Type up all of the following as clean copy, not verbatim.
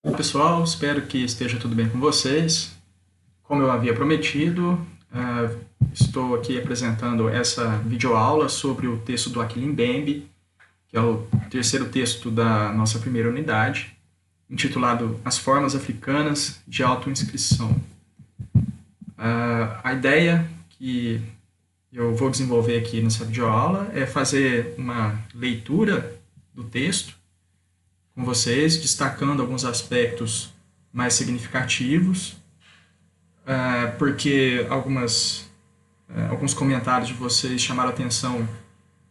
Oi, pessoal, espero que esteja tudo bem com vocês. Como eu havia prometido, estou aqui apresentando essa videoaula sobre o texto do Achille Mbembe, que é o terceiro texto da nossa primeira unidade, intitulado As Formas Africanas de Autoinscrição. A ideia que eu vou desenvolver aqui nessa videoaula é fazer uma leitura do texto com vocês, destacando alguns aspectos mais significativos, porque alguns comentários de vocês chamaram atenção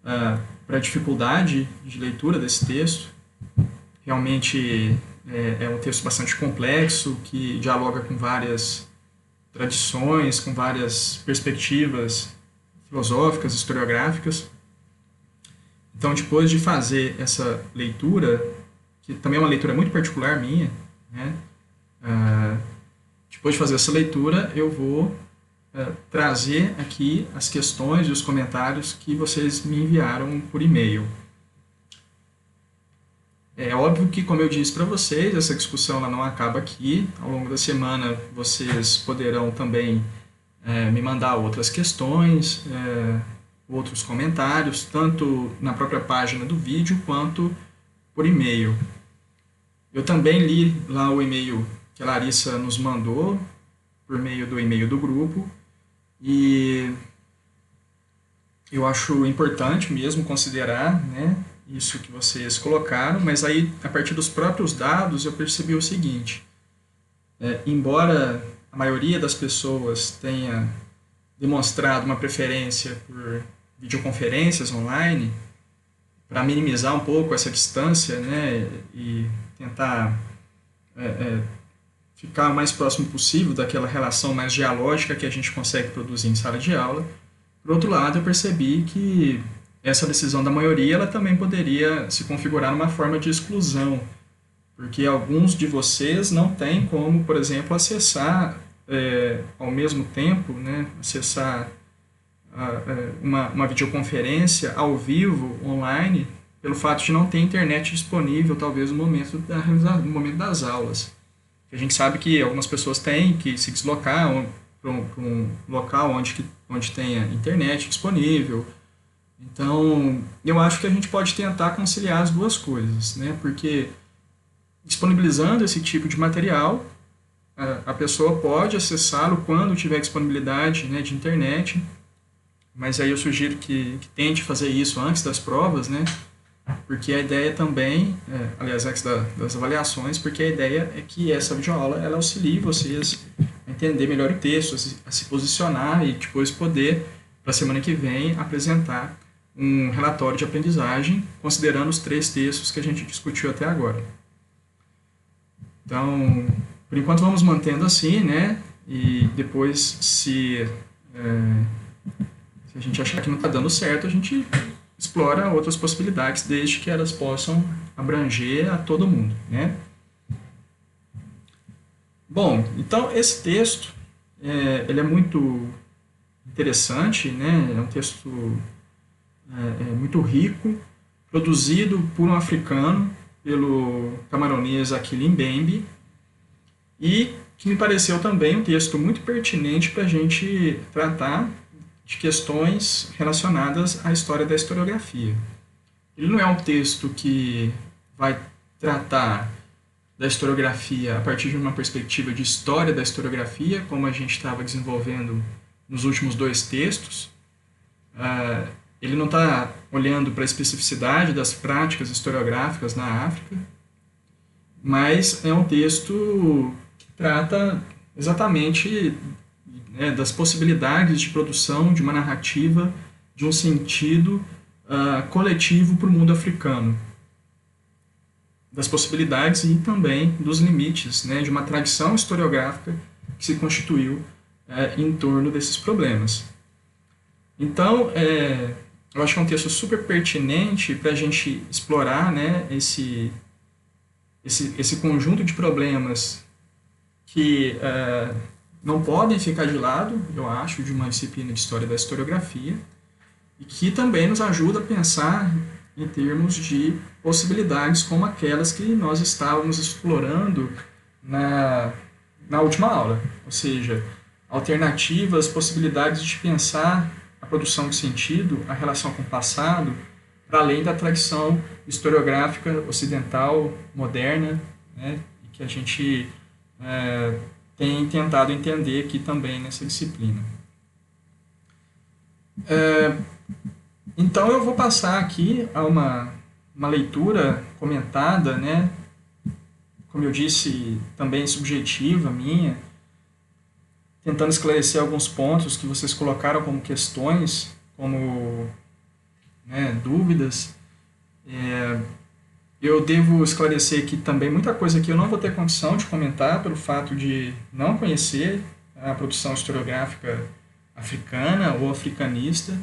para a dificuldade de leitura desse texto. Realmente é um texto bastante complexo, que dialoga com várias tradições, com várias perspectivas filosóficas, historiográficas. Então, depois de fazer essa leitura, que também é uma leitura muito particular minha, né? Depois de fazer essa leitura, eu vou trazer aqui as questões e os comentários que vocês me enviaram por e-mail. É óbvio que, como eu disse para vocês, essa discussão ela não acaba aqui. Ao longo da semana, vocês poderão também me mandar outras questões, outros comentários, tanto na própria página do vídeo quanto por e-mail. Eu também li lá o e-mail que a Larissa nos mandou, por meio do e-mail do grupo, e eu acho importante mesmo considerar, né, isso que vocês colocaram, mas aí, a partir dos próprios dados, eu percebi o seguinte: embora a maioria das pessoas tenha demonstrado uma preferência por videoconferências online, para minimizar um pouco essa distância, né, e tentar ficar o mais próximo possível daquela relação mais dialógica que a gente consegue produzir em sala de aula. Por outro lado, eu percebi que essa decisão da maioria ela também poderia se configurar numa forma de exclusão, porque alguns de vocês não têm como, por exemplo, acessar ao mesmo tempo, né, acessar uma videoconferência ao vivo, online, pelo fato de não ter internet disponível, talvez, no momento das aulas. A gente sabe que algumas pessoas têm que se deslocar para um local onde tenha internet disponível. Então, eu acho que a gente pode tentar conciliar as duas coisas, né? Porque disponibilizando esse tipo de material, a pessoa pode acessá-lo quando tiver disponibilidade, né, de internet, mas aí eu sugiro que tente fazer isso antes das provas, né? Porque a ideia também, aliás, antes das avaliações, porque a ideia é que essa videoaula ela auxilie vocês a entender melhor o texto, a se posicionar e depois poder, para a semana que vem, apresentar um relatório de aprendizagem, considerando os 3 textos que a gente discutiu até agora. Então, por enquanto vamos mantendo assim, né? E depois, se a gente achar que não está dando certo, a gente explora outras possibilidades, desde que elas possam abranger a todo mundo, né? Bom, então esse texto ele é muito interessante, né? É um texto muito rico, produzido por um africano, pelo camaronês Achille Mbembe, e que me pareceu também um texto muito pertinente para a gente tratar de questões relacionadas à história da historiografia. Ele não é um texto que vai tratar da historiografia a partir de uma perspectiva de história da historiografia, como a gente estava desenvolvendo nos últimos 2 textos. Ele não está olhando para a especificidade das práticas historiográficas na África, mas é um texto que trata exatamente das possibilidades de produção de uma narrativa, de um sentido coletivo para o mundo africano, das possibilidades e também dos limites, né, de uma tradição historiográfica que se constituiu em torno desses problemas. Então, eu acho que é um texto super pertinente para a gente explorar, né, esse conjunto de problemas que não podem ficar de lado, eu acho, de uma disciplina de história da historiografia, e que também nos ajuda a pensar em termos de possibilidades como aquelas que nós estávamos explorando na última aula, ou seja, alternativas, possibilidades de pensar a produção de sentido, a relação com o passado, para além da tradição historiográfica ocidental, moderna, né, que a gente tem tentado entender aqui também nessa disciplina. Então eu vou passar aqui a uma leitura comentada, né, como eu disse, também subjetiva minha, tentando esclarecer alguns pontos que vocês colocaram como questões, como, né, dúvidas. Eu devo esclarecer que também muita coisa que eu não vou ter condição de comentar pelo fato de não conhecer a produção historiográfica africana ou africanista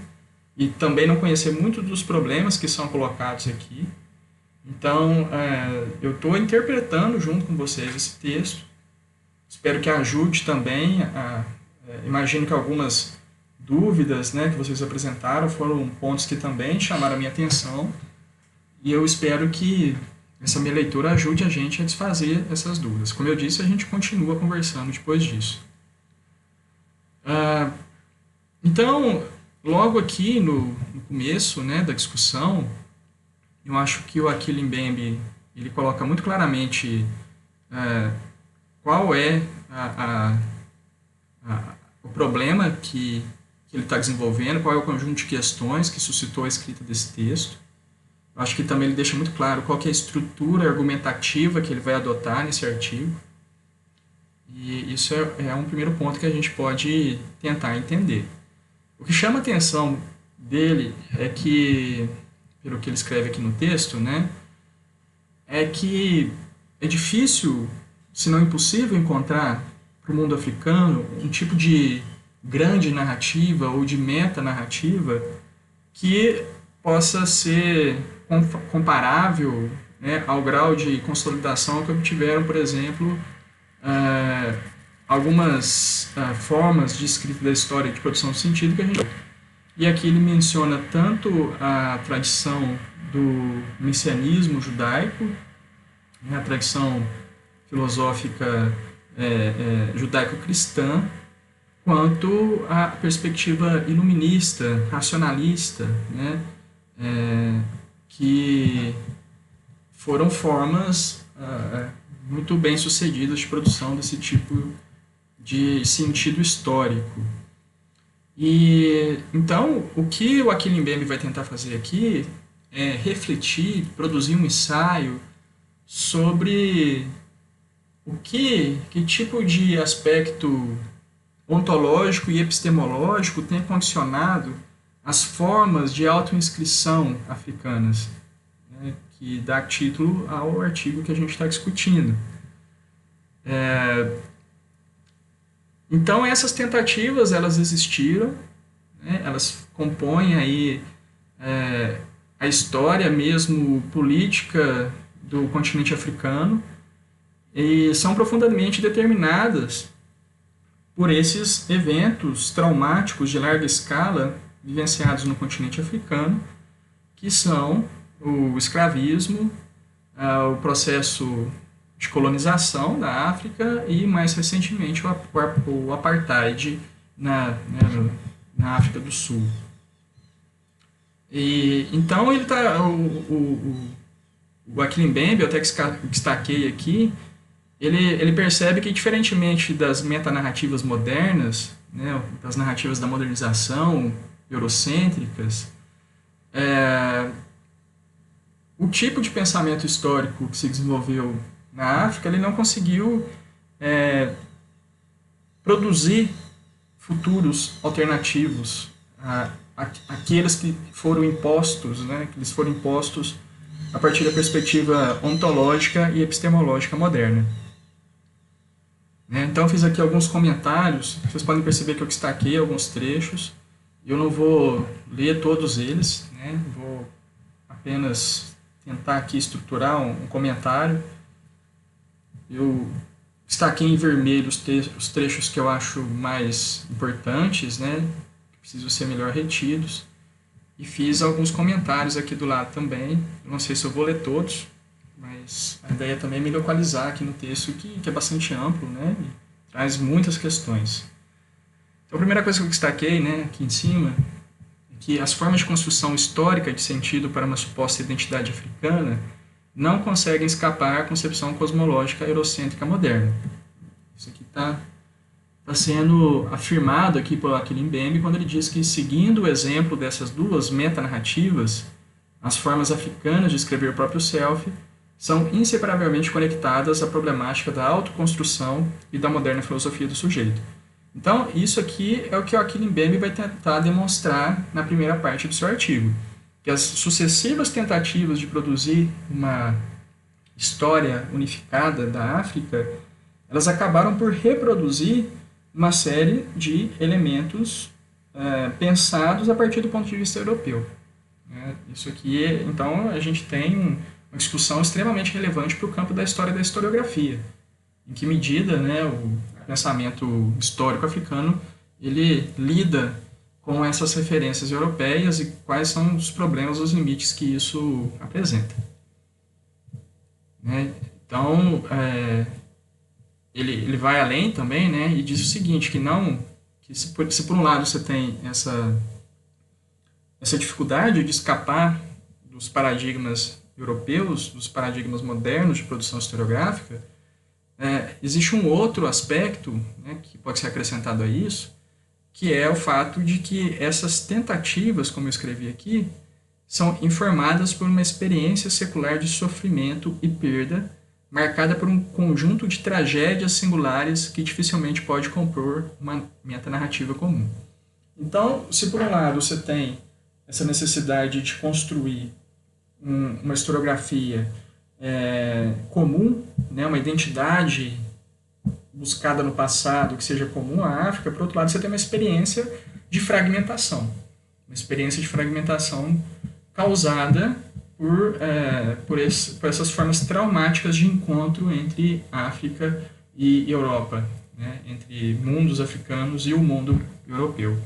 e também não conhecer muito dos problemas que são colocados aqui. Então, eu estou interpretando junto com vocês esse texto. Espero que ajude também. Imagino que algumas dúvidas, né, que vocês apresentaram foram pontos que também chamaram a minha atenção. E eu espero que essa minha leitura ajude a gente a desfazer essas dúvidas. Como eu disse, a gente continua conversando depois disso. Então, logo aqui no começo, né, da discussão, eu acho que o Achille Mbembe ele coloca muito claramente qual é o problema que ele está desenvolvendo, qual é o conjunto de questões que suscitou a escrita desse texto. Eu acho que também ele deixa muito claro qual que é a estrutura argumentativa que ele vai adotar nesse artigo. E isso é um primeiro ponto que a gente pode tentar entender. O que chama a atenção dele é que, pelo que ele escreve aqui no texto, né, é que é difícil, se não impossível, encontrar para o mundo africano um tipo de grande narrativa ou de metanarrativa que possa ser comparável, né, ao grau de consolidação que obtiveram, por exemplo, algumas formas de escrita da história de produção de sentido que a gente... E aqui ele menciona tanto a tradição do messianismo judaico, né, a tradição filosófica judaico-cristã, quanto a perspectiva iluminista, racionalista, né, que foram formas muito bem sucedidas de produção desse tipo de sentido histórico. E então, o que o Achille Mbembe vai tentar fazer aqui é refletir, produzir um ensaio sobre que tipo de aspecto ontológico e epistemológico tem condicionado as formas de autoinscrição africanas, né, que dá título ao artigo que a gente está discutindo. Então, essas tentativas, elas existiram, né, elas compõem aí a história mesmo política do continente africano e são profundamente determinadas por esses eventos traumáticos de larga escala vivenciados no continente africano, que são o escravismo, o processo de colonização da África e, mais recentemente, o apartheid na África do Sul. E, então, ele tá, o Achille Mbembe, eu até destaquei aqui, ele percebe que, diferentemente das metanarrativas modernas, né, das narrativas da modernização, eurocêntricas, o tipo de pensamento histórico que se desenvolveu na África, ele não conseguiu produzir futuros alternativos àqueles que foram impostos, né, que eles foram impostos a partir da perspectiva ontológica e epistemológica moderna. Então, eu fiz aqui alguns comentários, vocês podem perceber que eu destaquei alguns trechos, eu não vou ler todos eles, né, vou apenas tentar aqui estruturar um comentário. Eu destaquei em vermelho os trechos que eu acho mais importantes, né, que precisam ser melhor retidos. e fiz alguns comentários aqui do lado também. Não sei se eu vou ler todos, mas a ideia também é me localizar aqui no texto, que é bastante amplo, né? E traz muitas questões. Então, a primeira coisa que eu destaquei, né, aqui em cima, é que as formas de construção histórica de sentido para uma suposta identidade africana não conseguem escapar à concepção cosmológica eurocêntrica moderna. Isso aqui está sendo afirmado aqui por Achille Mbembe quando ele diz que, seguindo o exemplo dessas duas metanarrativas, as formas africanas de escrever o próprio self são inseparavelmente conectadas à problemática da autoconstrução e da moderna filosofia do sujeito. Então, isso aqui é o que o Achille Mbembe vai tentar demonstrar na primeira parte do seu artigo, que as sucessivas tentativas de produzir uma história unificada da África, elas acabaram por reproduzir uma série de elementos pensados a partir do ponto de vista europeu. Isso aqui, então, a gente tem uma discussão extremamente relevante para o campo da história e da historiografia. Em que medida, né, o pensamento histórico africano ele lida com essas referências europeias e quais são os problemas, os limites que isso apresenta. Então, ele vai além também, né, e diz o seguinte, que se por um lado você tem essa dificuldade de escapar dos paradigmas europeus, dos paradigmas modernos de produção historiográfica, existe um outro aspecto, né, que pode ser acrescentado a isso, que é o fato de que essas tentativas, como eu escrevi aqui, são informadas por uma experiência secular de sofrimento e perda, marcada por um conjunto de tragédias singulares que dificilmente pode compor uma metanarrativa comum. Então, se por um lado você tem essa necessidade de construir uma historiografia comum, né, uma identidade buscada no passado que seja comum à África, por outro lado você tem uma experiência de fragmentação. Uma experiência de fragmentação causada por essas formas traumáticas de encontro entre África e Europa, né, entre mundos africanos e o mundo europeu.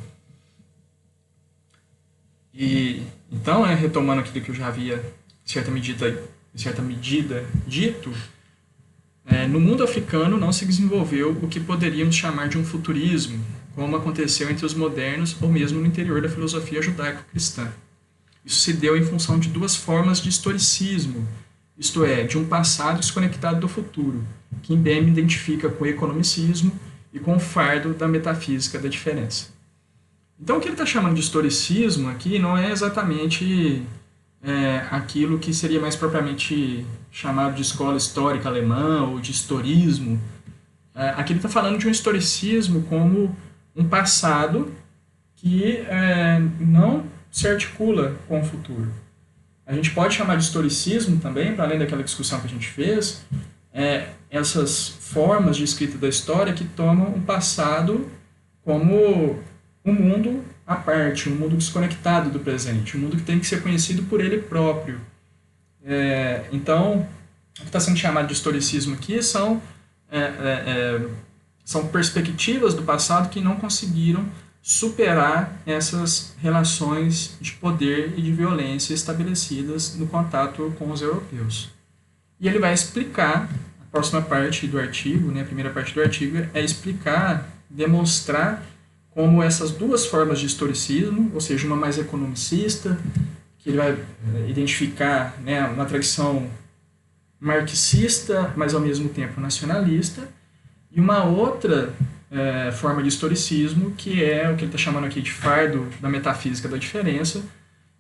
E então, retomando aquilo que eu já havia, em certa medida dito, no mundo africano não se desenvolveu o que poderíamos chamar de um futurismo, como aconteceu entre os modernos ou mesmo no interior da filosofia judaico-cristã. Isso se deu em função de duas formas de historicismo, isto é, de um passado desconectado do futuro, que Mbembe identifica com o economicismo e com o fardo da metafísica da diferença. Então, o que ele está chamando de historicismo aqui não é exatamente aquilo que seria mais propriamente chamado de escola histórica alemã ou de historismo. Aqui ele está falando de um historicismo como um passado que não se articula com o futuro. A gente pode chamar de historicismo também, para além daquela discussão que a gente fez, essas formas de escrita da história que tomam o passado como um mundo à parte, um mundo desconectado do presente, um mundo que tem que ser conhecido por ele próprio. Então, o que está sendo chamado de historicismo aqui são perspectivas do passado que não conseguiram superar essas relações de poder e de violência estabelecidas no contato com os europeus. E ele vai explicar, a próxima parte do artigo, né, a primeira parte do artigo, é explicar, demonstrar como essas duas formas de historicismo, ou seja, uma mais economicista, que ele vai identificar, né, uma tradição marxista, mas ao mesmo tempo nacionalista, e uma outra forma de historicismo, que é o que ele está chamando aqui de fardo da metafísica da diferença,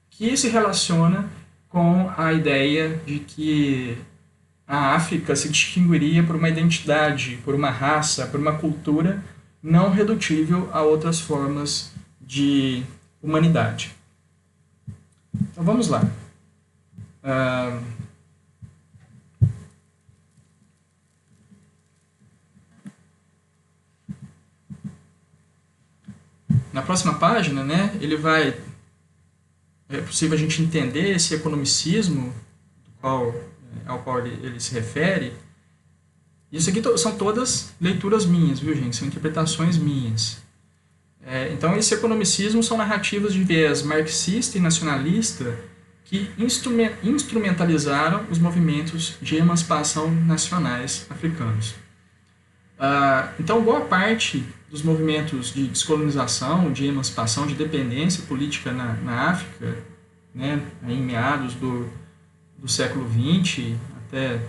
que se relaciona com a ideia de que a África se distinguiria por uma identidade, por uma raça, por uma cultura não redutível a outras formas de humanidade. Então vamos lá. Na próxima página, né, é possível a gente entender esse economicismo ao qual ele se refere. Isso aqui são todas leituras minhas, viu, gente? São interpretações minhas. Então, esse economicismo são narrativas de viés marxista e nacionalista que instrumentalizaram os movimentos de emancipação nacionais africanos. Então, boa parte dos movimentos de descolonização, de emancipação, de dependência política na África, né, em meados do século XX, até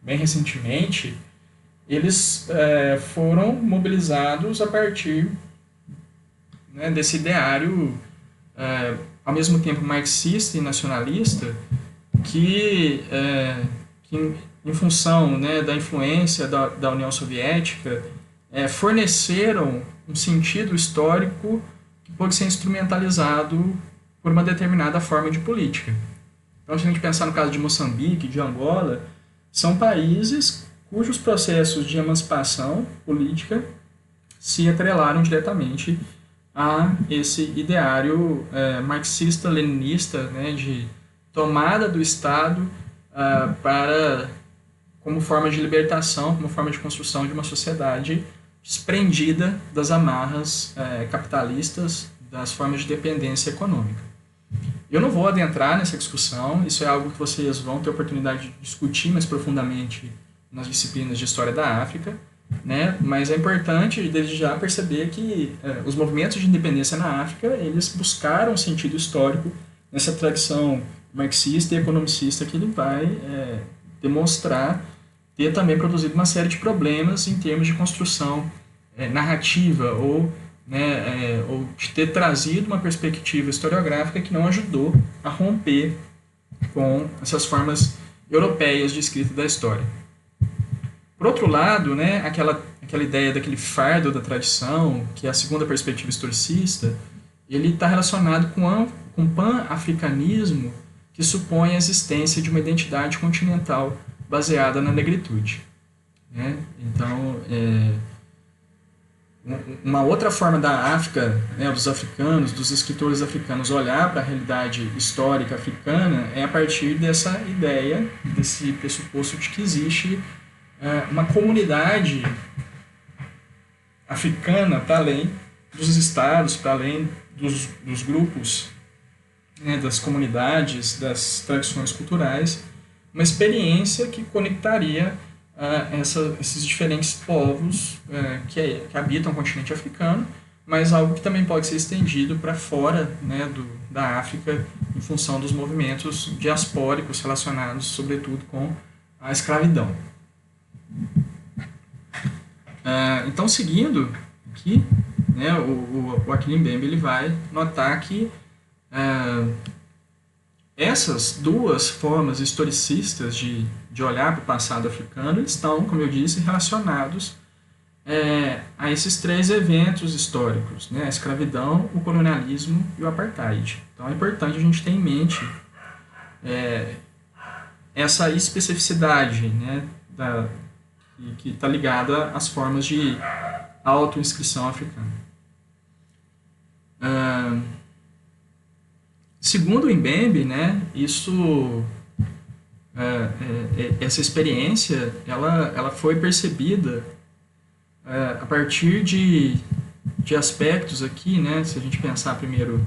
bem recentemente, eles foram mobilizados a partir, né, desse ideário, ao mesmo tempo marxista e nacionalista, que em função, né, da influência da União Soviética, forneceram um sentido histórico que pode ser instrumentalizado por uma determinada forma de política. Então, se a gente pensar no caso de Moçambique, de Angola, são países cujos processos de emancipação política se atrelaram diretamente a esse ideário marxista-leninista, né, de tomada do Estado como forma de libertação, como forma de construção de uma sociedade desprendida das amarras capitalistas, das formas de dependência econômica. Eu não vou adentrar nessa discussão, isso é algo que vocês vão ter oportunidade de discutir mais profundamente nas disciplinas de História da África, né? Mas é importante, desde já, perceber que os movimentos de independência na África, eles buscaram um sentido histórico nessa tradição marxista e economicista que ele vai demonstrar ter também produzido uma série de problemas em termos de construção narrativa ou de ter trazido uma perspectiva historiográfica que não ajudou a romper com essas formas europeias de escrita da história. Por outro lado, né, aquela ideia daquele fardo da tradição, que é a segunda perspectiva historicista, ele está relacionado com o pan-africanismo, que supõe a existência de uma identidade continental baseada na negritude. Né? Então, uma outra forma da África, né, dos africanos, dos escritores africanos, olhar para a realidade histórica africana é a partir dessa ideia, desse pressuposto de que existe uma comunidade africana para além dos estados, para além dos grupos, né, das comunidades, das tradições culturais, uma experiência que conectaria esses diferentes povos que habitam o continente africano, mas algo que também pode ser estendido para fora, né, da África, em função dos movimentos diaspóricos relacionados, sobretudo, com a escravidão. Então, seguindo aqui, né, o Akin Mbembe ele vai notar que essas duas formas historicistas de olhar para o passado africano estão, como eu disse, relacionados a esses três eventos históricos, né? A escravidão, o colonialismo e o apartheid. Então é importante a gente ter em mente essa especificidade, né, que está ligada às formas de autoinscrição africana. Segundo o Mbembe, né, essa experiência ela foi percebida a partir de aspectos aqui, né, se a gente pensar primeiro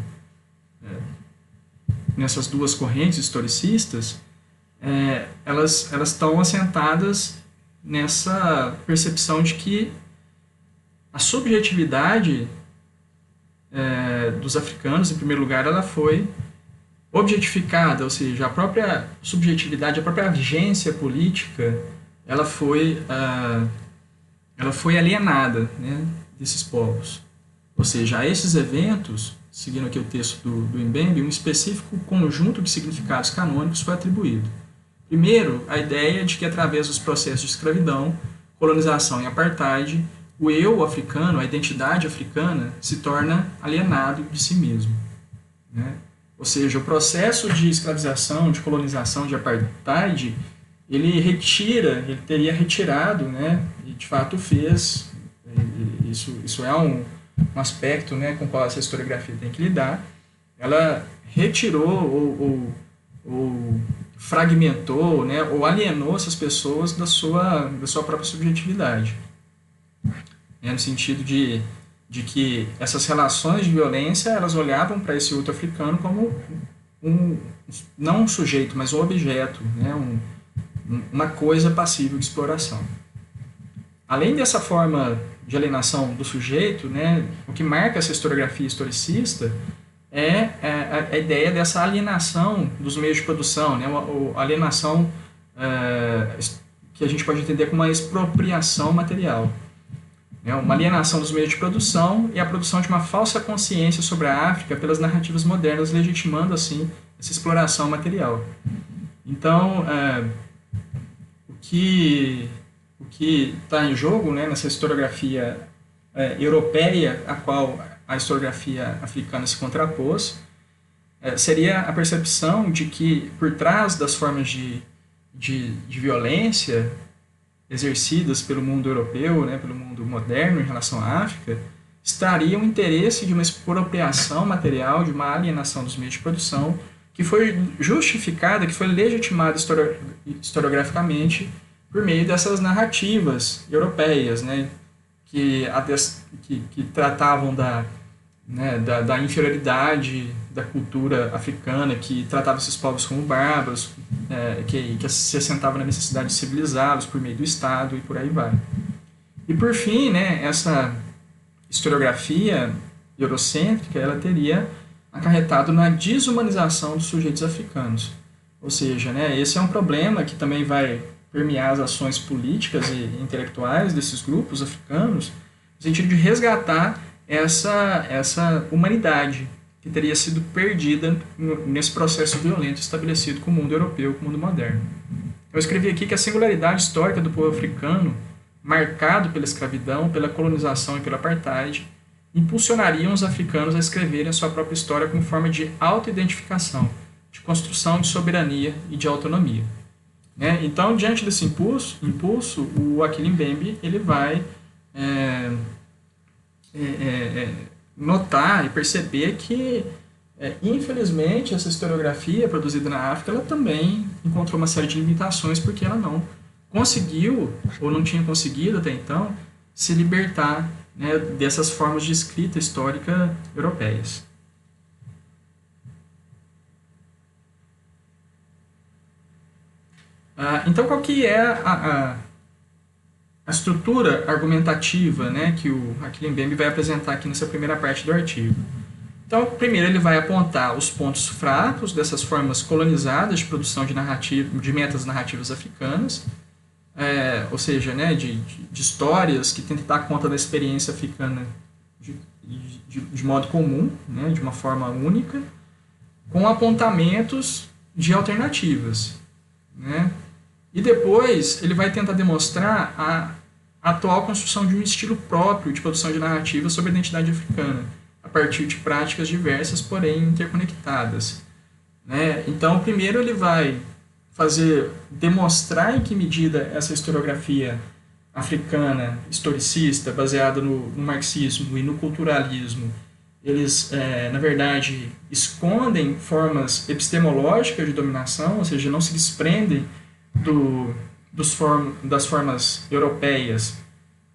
nessas duas correntes historicistas, elas estão assentadas nessa percepção de que a subjetividade dos africanos, em primeiro lugar, ela foi objetificada, ou seja, a própria subjetividade, a própria agência política, ela foi alienada, né, desses povos. Ou seja, a esses eventos, seguindo aqui o texto do Mbembe, um específico conjunto de significados canônicos foi atribuído. Primeiro, a ideia de que através dos processos de escravidão, colonização e apartheid, o eu africano, a identidade africana, se torna alienado de si mesmo. Né? Ou seja, o processo de escravização, de colonização, de apartheid, ele teria retirado, né, e de fato fez, isso é um aspecto, né, com o qual essa historiografia tem que lidar, ela retirou ou fragmentou, né, ou alienou essas pessoas da sua própria subjetividade. No sentido de de que essas relações de violência, elas olhavam para esse outro africano como um, não um sujeito, mas um objeto, né? Uma coisa passível de exploração. Além dessa forma de alienação do sujeito, né, o que marca essa historiografia historicista é a ideia dessa alienação dos meios de produção, né, a alienação que a gente pode entender como uma expropriação material. Né, uma alienação dos meios de produção e a produção de uma falsa consciência sobre a África pelas narrativas modernas, legitimando, assim, essa exploração material. Então, o que está em jogo, né, nessa historiografia europeia, a qual a historiografia africana se contrapôs, seria a percepção de que, por trás das formas de violência exercidas pelo mundo europeu, né, pelo mundo moderno em relação à África, estaria o interesse de uma expropriação material, de uma alienação dos meios de produção, que foi justificada, que foi legitimada historiograficamente por meio dessas narrativas europeias, né, que tratavam da inferioridade da cultura africana, que tratava esses povos como bárbaros, que se assentavam na necessidade de civilizá-los por meio do Estado e por aí vai. E por fim, né, essa historiografia eurocêntrica, ela teria acarretado na desumanização dos sujeitos africanos. Ou seja, né, esse é um problema que também vai permear as ações políticas e intelectuais desses grupos africanos, no sentido de resgatar essa humanidade que teria sido perdida nesse processo violento estabelecido com o mundo europeu, com o mundo moderno. Eu escrevi aqui que a singularidade histórica do povo africano, marcado pela escravidão, pela colonização e pela apartheid, impulsionariam os africanos a escreverem a sua própria história como forma de autoidentificação, de construção de soberania e de autonomia. Né? Então, diante desse impulso, o Achille Mbembe ele vai notar e perceber que, infelizmente, essa historiografia produzida na África ela também encontrou uma série de limitações porque ela não conseguiu, ou não tinha conseguido até então, se libertar, né, dessas formas de escrita histórica europeias. Então, qual que é a estrutura argumentativa, né, que o Achille Mbembe vai apresentar aqui nessa primeira parte do artigo? Então, primeiro ele vai apontar os pontos fracos dessas formas colonizadas de produção de metas narrativas africanas, ou seja, né, de histórias que tentam dar conta da experiência africana de modo comum, né, de uma forma única, com apontamentos de alternativas, né? E depois ele vai tentar demonstrar a atual construção de um estilo próprio de produção de narrativa sobre a identidade africana, a partir de práticas diversas, porém interconectadas. Né? Então, primeiro ele vai demonstrar em que medida essa historiografia africana, historicista, baseada no marxismo e no culturalismo, eles, na verdade, escondem formas epistemológicas de dominação, ou seja, não se desprendem das formas europeias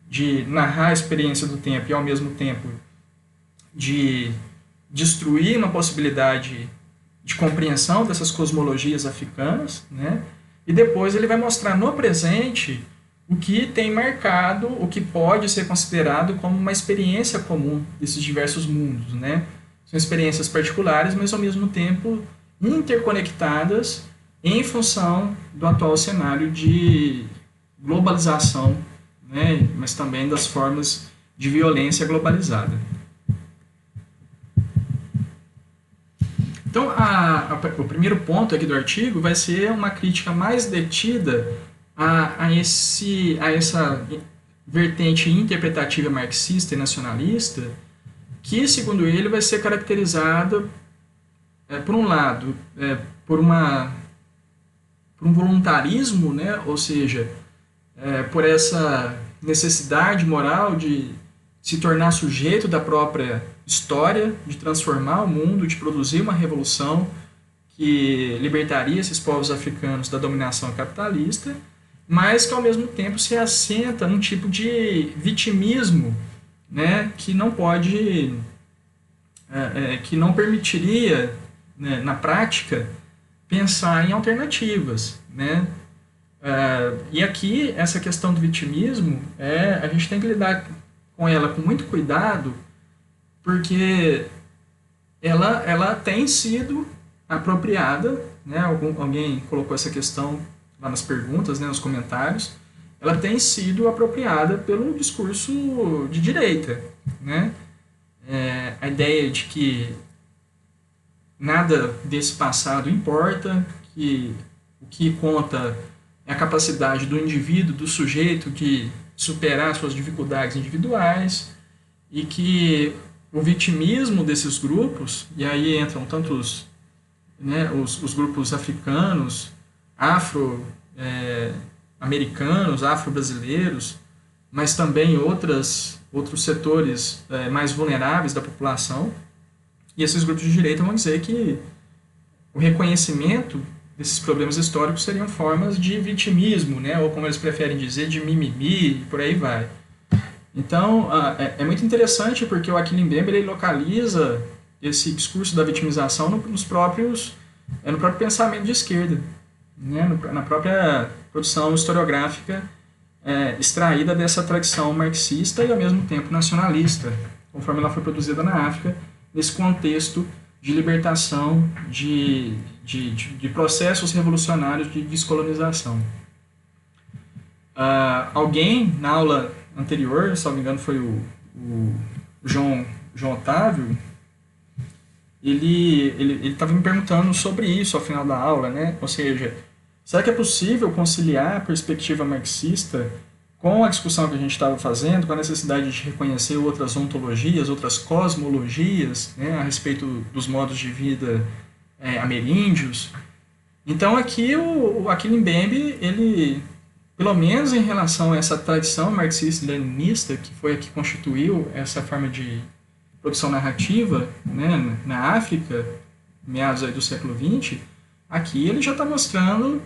de narrar a experiência do tempo e, ao mesmo tempo, de destruir uma possibilidade de compreensão dessas cosmologias africanas, né? E depois ele vai mostrar no presente o que tem marcado, o que pode ser considerado como uma experiência comum desses diversos mundos, né? São experiências particulares, mas ao mesmo tempo interconectadas em função do atual cenário de globalização, né? Mas também das formas de violência globalizada. Então, o primeiro ponto aqui do artigo vai ser uma crítica mais detida a essa vertente interpretativa marxista e nacionalista, que, segundo ele, vai ser caracterizada, por um lado, por um voluntarismo, né? Ou seja, por essa necessidade moral de se tornar sujeito da própria história, de transformar o mundo, de produzir uma revolução que libertaria esses povos africanos da dominação capitalista, mas que ao mesmo tempo se assenta num tipo de vitimismo, né, que não pode, que não permitiria, né, na prática, pensar em alternativas, né? E aqui, essa questão do vitimismo, a gente tem que lidar com ela com muito cuidado, porque ela tem sido apropriada, né? Alguém colocou essa questão lá nas perguntas, né, nos comentários, ela tem sido apropriada pelo discurso de direita, né? A ideia de que nada desse passado importa, que o que conta é a capacidade do indivíduo, do sujeito, de superar suas dificuldades individuais, e que o vitimismo desses grupos, e aí entram tantos, né, os grupos africanos, afro-americanos, afro-brasileiros, mas também outros setores mais vulneráveis da população. E esses grupos de direita vão dizer que o reconhecimento desses problemas históricos seriam formas de vitimismo, né, ou como eles preferem dizer, de mimimi, e por aí vai. Então, é muito interessante porque o Achille Mbembe ele localiza esse discurso da vitimização no próprio pensamento de esquerda, né, na própria produção historiográfica extraída dessa tradição marxista e, ao mesmo tempo, nacionalista, conforme ela foi produzida na África, nesse contexto de libertação de processos revolucionários de descolonização. Alguém, na aula anterior, se não me engano foi o João Otávio, ele estava me perguntando sobre isso ao final da aula, né? Ou seja, será que é possível conciliar a perspectiva marxista com a discussão que a gente estava fazendo, com a necessidade de reconhecer outras ontologias, outras cosmologias, né, a respeito dos modos de vida ameríndios? Então aqui o Achille Mbembe, ele, pelo menos em relação a essa tradição marxista-leninista, que foi a que constituiu essa forma de produção narrativa, né, na África, meados aí do século XX, aqui ele já está mostrando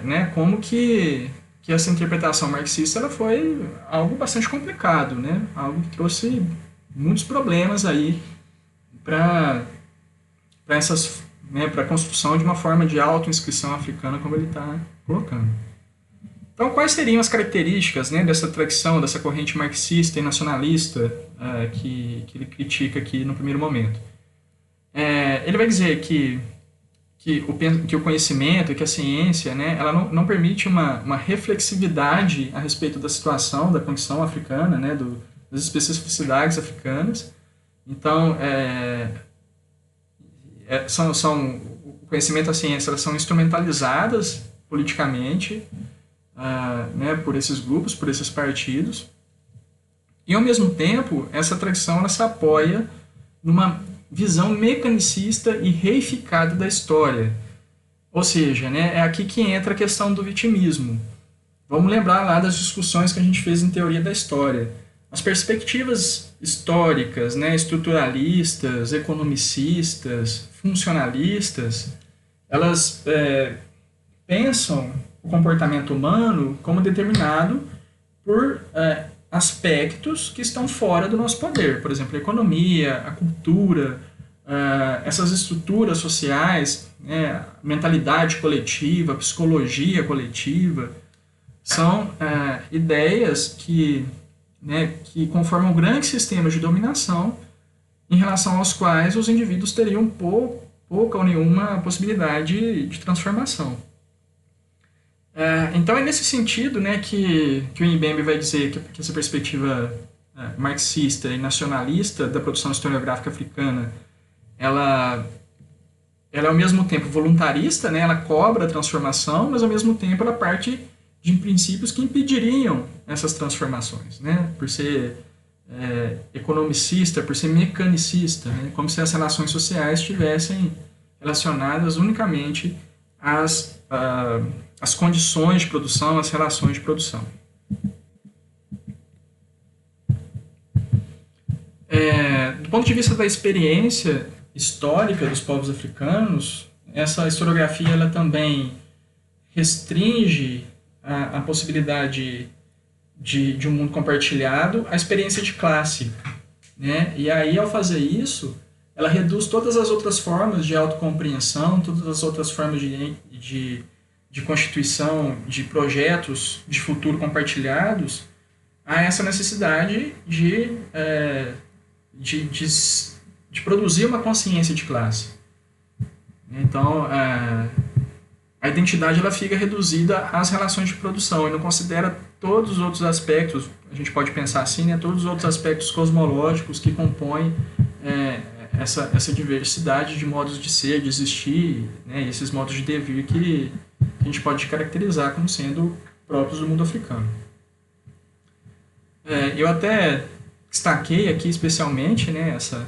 né, como que essa interpretação marxista ela foi algo bastante complicado, né, algo que trouxe muitos problemas aí para a construção de uma forma de autoinscrição africana, como ele está colocando. Então, quais seriam as características, né, dessa tradição, dessa corrente marxista e nacionalista que ele critica aqui no primeiro momento? Ele vai dizer que o conhecimento, que a ciência, né, ela não permite uma reflexividade a respeito da situação, da condição africana, né, das especificidades africanas. Então, o conhecimento e a ciência elas são instrumentalizadas politicamente, né, por esses grupos, por esses partidos, e ao mesmo tempo essa tradição ela se apoia numa visão mecanicista e reificada da história. Ou seja, né, é aqui que entra a questão do vitimismo. Vamos lembrar lá das discussões que a gente fez em teoria da história. As perspectivas históricas, né, estruturalistas, economicistas, funcionalistas, elas pensam o comportamento humano como determinado por aspectos que estão fora do nosso poder. Por exemplo, a economia, a cultura, essas estruturas sociais, né, mentalidade coletiva, psicologia coletiva, são ideias que conformam grandes sistemas de dominação em relação aos quais os indivíduos teriam pouca ou nenhuma possibilidade de transformação. Então é nesse sentido, né, que o Mbembe vai dizer que essa perspectiva marxista e nacionalista da produção historiográfica africana ela é ao mesmo tempo voluntarista, né, ela cobra a transformação, mas ao mesmo tempo ela parte de princípios que impediriam essas transformações, né, por ser economicista, por ser mecanicista, né, como se as relações sociais estivessem relacionadas unicamente às condições de produção, às relações de produção. Do ponto de vista da experiência histórica dos povos africanos, essa historiografia ela também restringe a possibilidade de um mundo compartilhado à experiência de classe, né? E aí, ao fazer isso, ela reduz todas as outras formas de autocompreensão, todas as outras formas de constituição de projetos de futuro compartilhados a essa necessidade de, de, de produzir uma consciência de classe. Então, a identidade ela fica reduzida às relações de produção e não considera todos os outros aspectos, a gente pode pensar assim, né, todos os outros aspectos cosmológicos que compõem essa diversidade de modos de ser, de existir, né, esses modos de devir que a gente pode caracterizar como sendo próprios do mundo africano. Eu até destaquei aqui especialmente, né, essa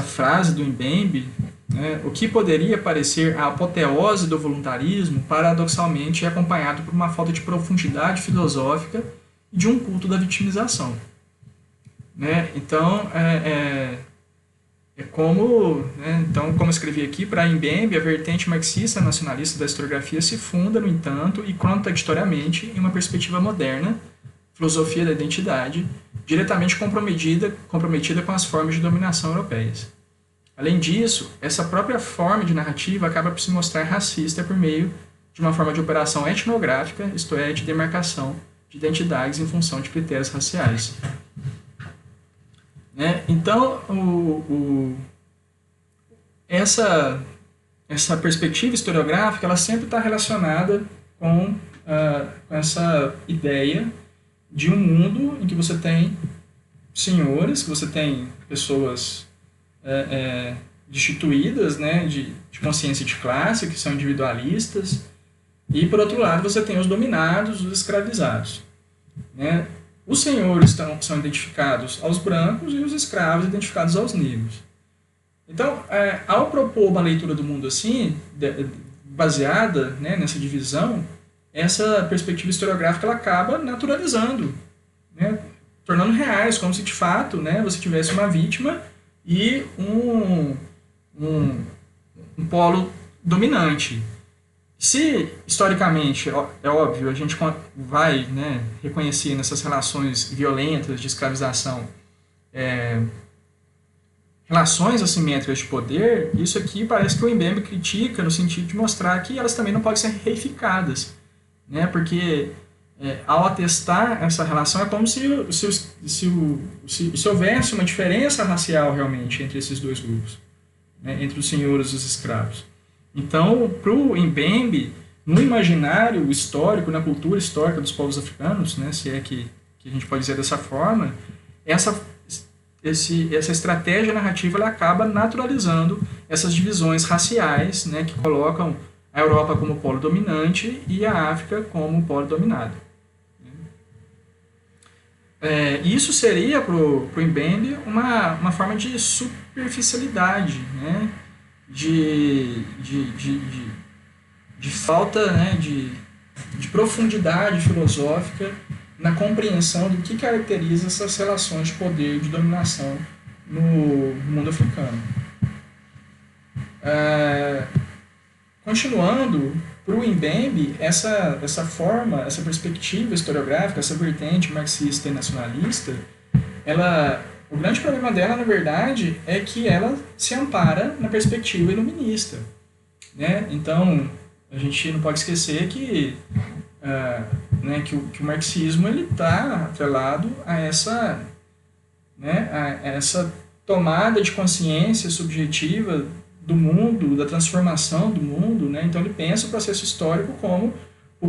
frase do Mbembe, né, o que poderia parecer a apoteose do voluntarismo, paradoxalmente é acompanhado por uma falta de profundidade filosófica e de um culto da vitimização. Né? Então, como eu escrevi aqui, para Mbembe, a vertente marxista nacionalista da historiografia se funda, no entanto, e contraditoriamente, em uma perspectiva moderna, filosofia da identidade, diretamente comprometida com as formas de dominação europeias. Além disso, essa própria forma de narrativa acaba por se mostrar racista por meio de uma forma de operação etnográfica, isto é, de demarcação de identidades em função de critérios raciais. Né? Então, essa perspectiva historiográfica ela sempre está relacionada com essa ideia de um mundo em que você tem senhores, que você tem pessoas destituídas, né, de consciência de classe, que são individualistas, e, por outro lado, você tem os dominados, os escravizados. Né? Os senhores são identificados aos brancos e os escravos identificados aos negros. Então, ao propor uma leitura do mundo assim, baseada, né, nessa divisão, essa perspectiva historiográfica ela acaba naturalizando, né, tornando reais, como se de fato, né, você tivesse uma vítima e um polo dominante. Se, historicamente, é óbvio, a gente vai, né, reconhecer nessas relações violentas de escravização relações assimétricas de poder, isso aqui parece que o Mbembe critica no sentido de mostrar que elas também não podem ser reificadas, né, porque ao atestar essa relação é como se houvesse uma diferença racial realmente entre esses dois grupos, né, entre os senhores e os escravos. Então, para o Mbembe, no imaginário histórico, na cultura histórica dos povos africanos, né, se é que a gente pode dizer dessa forma, essa estratégia narrativa ela acaba naturalizando essas divisões raciais, né, que colocam a Europa como polo dominante e a África como polo dominado. Isso seria para o Mbembe uma forma de superficialidade, né, de falta, né, de profundidade filosófica na compreensão do que caracteriza essas relações de poder e de dominação no mundo africano. Continuando, para o Mbembe, essa forma, essa perspectiva historiográfica, essa vertente marxista e nacionalista, o grande problema dela, na verdade, é que ela se ampara na perspectiva iluminista. Né? Então, a gente não pode esquecer que o marxismo está atrelado a essa tomada de consciência subjetiva do mundo, da transformação do mundo. Né? Então, ele pensa o processo histórico como a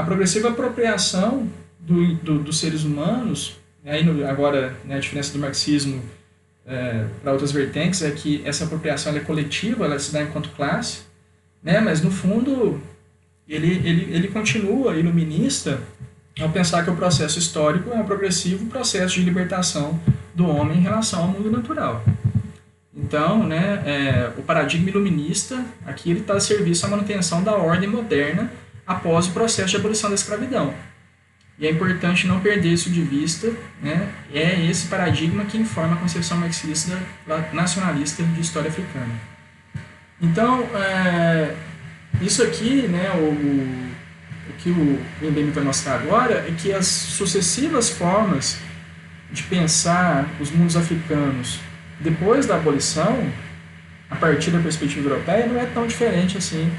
progressiva apropriação dos seres humanos. Aí, agora, né, a diferença do marxismo para outras vertentes é que essa apropriação ela é coletiva, ela se dá enquanto classe, né, mas, no fundo, ele continua iluminista ao pensar que o processo histórico é um progressivo processo de libertação do homem em relação ao mundo natural. Então, né, o paradigma iluminista aqui está a serviço à manutenção da ordem moderna após o processo de abolição da escravidão. E é importante não perder isso de vista, né? É esse paradigma que informa a concepção marxista nacionalista de história africana. Então, isso aqui, né, o que o Mbembe vai mostrar agora é que as sucessivas formas de pensar os mundos africanos depois da abolição, a partir da perspectiva europeia, não é tão diferente assim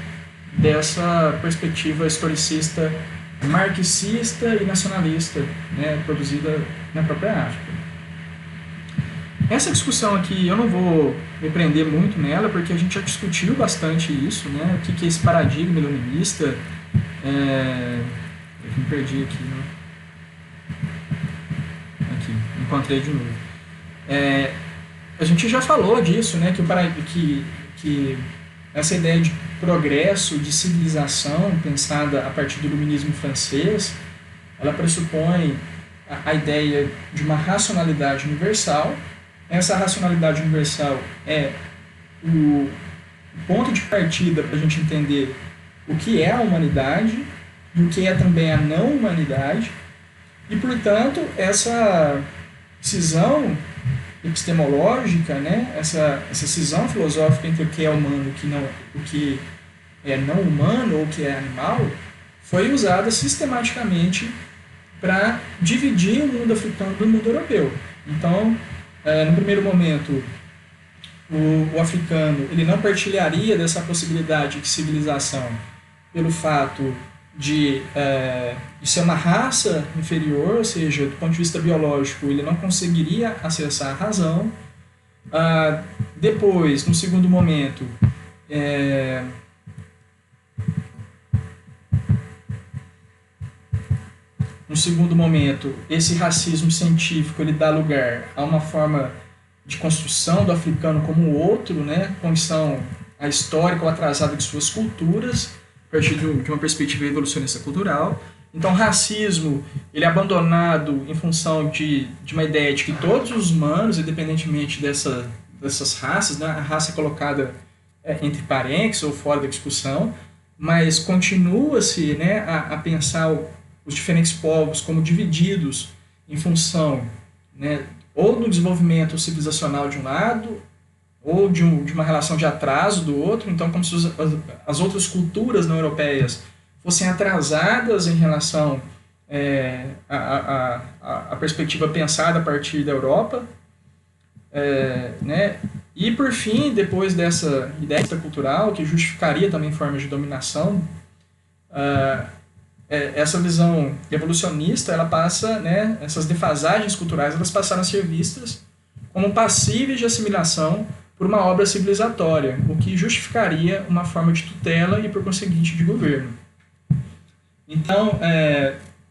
dessa perspectiva historicista marxista e nacionalista, né, produzida na própria África. Essa discussão aqui eu não vou me prender muito nela, porque a gente já discutiu bastante isso, né, o que é esse paradigma iluminista. Eu me perdi aqui, né? Aqui, encontrei de novo. A gente já falou disso, né, que essa ideia de progresso, de civilização pensada a partir do iluminismo francês, ela pressupõe a ideia de uma racionalidade universal. Essa racionalidade universal é o ponto de partida para a gente entender o que é a humanidade e o que é também a não humanidade. E, portanto, essa cisão epistemológica, né, essa cisão filosófica entre o que é humano e o que é não humano ou o que é animal, foi usada sistematicamente para dividir o mundo africano do mundo europeu. Então, no primeiro momento, o africano ele não partilharia dessa possibilidade de civilização pelo fato de ser uma raça inferior, ou seja, do ponto de vista biológico, ele não conseguiria acessar a razão. Depois, no segundo momento, esse racismo científico ele dá lugar a uma forma de construção do africano como o outro, né, condição a histórica ou atrasada de suas culturas, a partir de uma perspectiva evolucionista cultural. Então, o racismo ele é abandonado em função de uma ideia de que todos os humanos, independentemente dessas raças, né, a raça é colocada entre parênteses ou fora da discussão, mas continua-se, né, a pensar os diferentes povos como divididos em função, né, ou do desenvolvimento civilizacional de um lado, ou de uma relação de atraso do outro. Então, como se as outras culturas não europeias fossem atrasadas em relação à perspectiva pensada a partir da Europa. Né? E, por fim, depois dessa ideia cultural, que justificaria também formas de dominação, essa visão evolucionista, ela passa, né, essas defasagens culturais, elas passaram a ser vistas como passíveis de assimilação por uma obra civilizatória, o que justificaria uma forma de tutela e, por conseguinte, de governo. Então,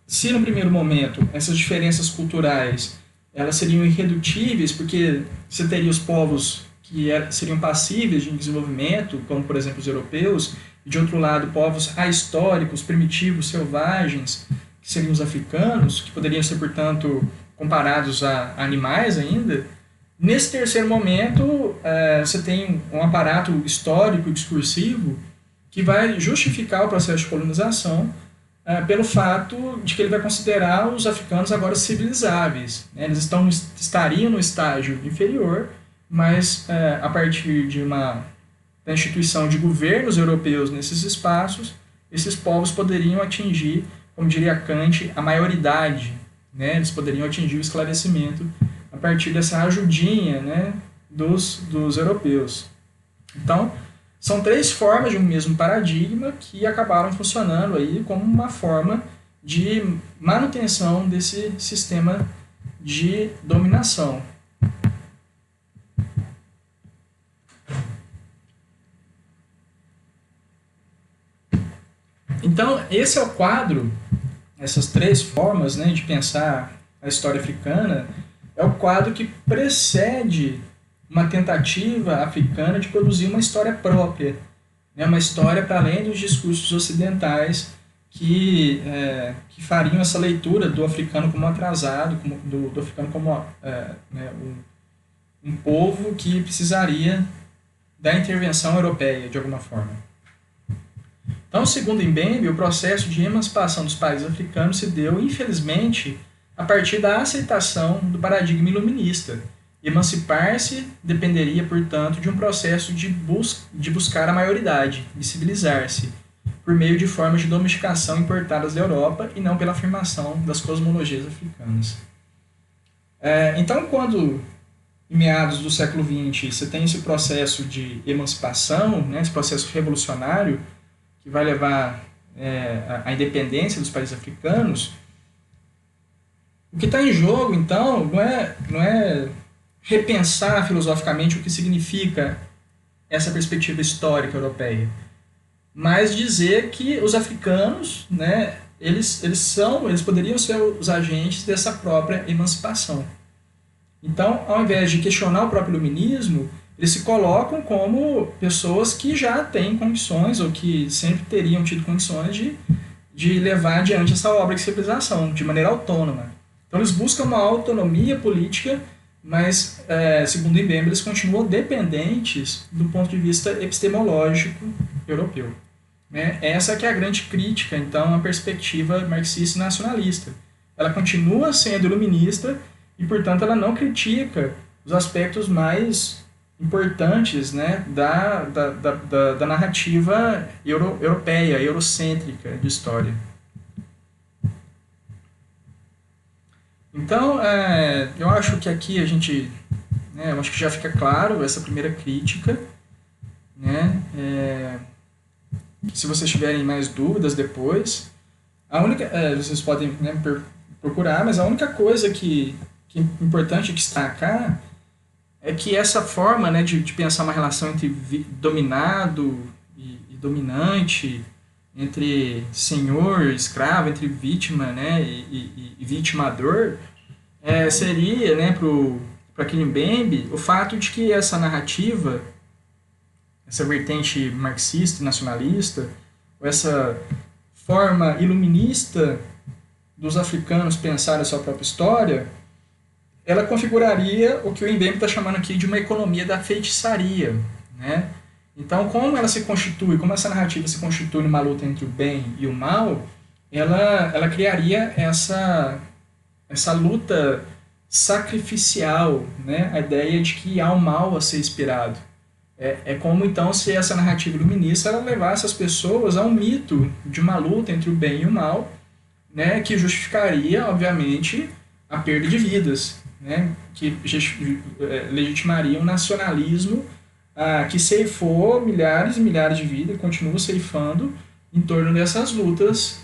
se no primeiro momento essas diferenças culturais elas seriam irredutíveis, porque você teria os povos que seriam passíveis de desenvolvimento, como, por exemplo, os europeus, e, de outro lado, povos ahistóricos, primitivos, selvagens, que seriam os africanos, que poderiam ser, portanto, comparados a animais ainda. Nesse terceiro momento, você tem um aparato histórico e discursivo que vai justificar o processo de colonização pelo fato de que ele vai considerar os africanos agora civilizáveis. Né? Eles estariam no estágio inferior, mas a partir da instituição de governos europeus nesses espaços, esses povos poderiam atingir, como diria Kant, a maioridade. Né? Eles poderiam atingir o esclarecimento a partir dessa ajudinha, né, dos europeus. Então, são três formas de um mesmo paradigma que acabaram funcionando aí como uma forma de manutenção desse sistema de dominação. Então, esse é o quadro, essas três formas, né, de pensar a história africana, é o quadro que precede uma tentativa africana de produzir uma história própria, né? Uma história para além dos discursos ocidentais que fariam essa leitura do africano como atrasado, do africano como né, um povo que precisaria da intervenção europeia, de alguma forma. Então, segundo Mbembe, o processo de emancipação dos países africanos se deu, infelizmente, a partir da aceitação do paradigma iluminista. Emancipar-se dependeria, portanto, de um processo de buscar a maioridade, de civilizar-se. por meio de formas de domesticação importadas da Europa e não pela afirmação das cosmologias africanas. Então, quando em meados do século XX você tem esse processo de emancipação, né, esse processo revolucionário que vai levar à independência dos países africanos, o que está em jogo, então, não é repensar filosoficamente o que significa essa perspectiva histórica europeia, mas dizer que os africanos, né, eles poderiam ser os agentes dessa própria emancipação. Então, ao invés de questionar o próprio iluminismo, eles se colocam como pessoas que já têm condições, ou que sempre teriam tido condições de levar adiante essa obra de civilização, de maneira autônoma. Então, eles buscam uma autonomia política, mas, segundo Mbembe, eles continuam dependentes do ponto de vista epistemológico europeu. Essa que é a grande crítica, então, à perspectiva marxista e nacionalista. Ela continua sendo iluminista e, portanto, ela não critica os aspectos mais importantes, né, da narrativa europeia, eurocêntrica de história. Então, eu acho que aqui eu acho que já fica claro essa primeira crítica, né? Se vocês tiverem mais dúvidas depois, vocês podem, né, procurar, mas a única coisa que é importante destacar é que essa forma, né, de pensar uma relação entre dominado e dominante, entre senhor e escravo, entre vítima, né, e vitimador, seria, né, para Mbembe, o fato de que essa narrativa, essa vertente marxista e nacionalista, ou essa forma iluminista dos africanos pensar a sua própria história, ela configuraria o que o Mbembe está chamando aqui de uma economia da feitiçaria, né? Então, como essa narrativa se constitui numa luta entre o bem e o mal, ela criaria essa luta sacrificial, né? A ideia de que há um mal a ser inspirado. É como, então, se essa narrativa iluminista ela levasse as pessoas a um mito de uma luta entre o bem e o mal, né? Que justificaria, obviamente, a perda de vidas, né? Que legitimaria um nacionalismo que ceifou milhares e milhares de vidas e continua ceifando em torno dessas lutas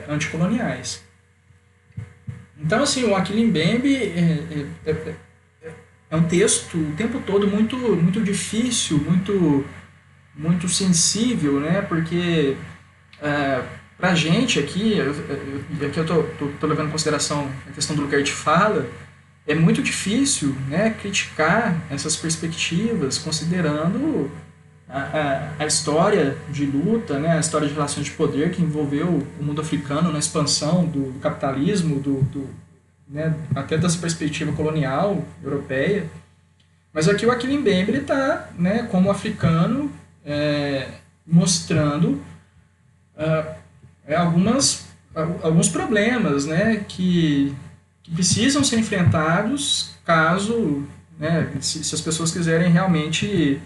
anticoloniais. Então, assim, o Achille Mbembe é um texto o tempo todo muito, muito difícil, muito sensível, né? Porque para a gente aqui eu estou levando em consideração a questão do lugar de fala, é muito difícil, né, criticar essas perspectivas considerando a história de luta, né, a história de relações de poder que envolveu o mundo africano na expansão do capitalismo, né, até dessa perspectiva colonial europeia. Mas aqui o Achille Mbembe está, né, como africano, mostrando alguns problemas, né, que precisam ser enfrentados caso, né, se as pessoas quiserem realmente